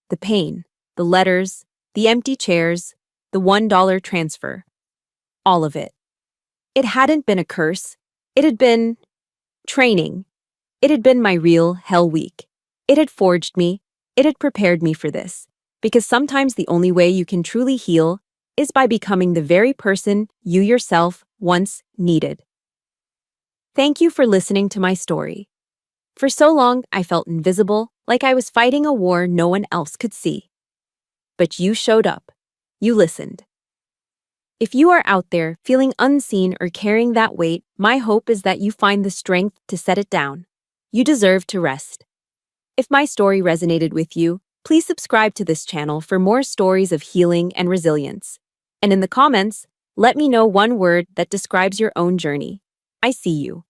The pain, the letters, the empty chairs, the $1 transfer. All of it. It hadn't been a curse. It had been training. It had been my real hell week. It had forged me. It had prepared me for this. Because sometimes the only way you can truly heal is by becoming the very person you yourself once needed. Thank you for listening to my story. For so long, I felt invisible, like I was fighting a war no one else could see. But you showed up. You listened. If you are out there feeling unseen or carrying that weight, my hope is that you find the strength to set it down. You deserve to rest. If my story resonated with you, please subscribe to this channel for more stories of healing and resilience. And in the comments, let me know one word that describes your own journey. I see you.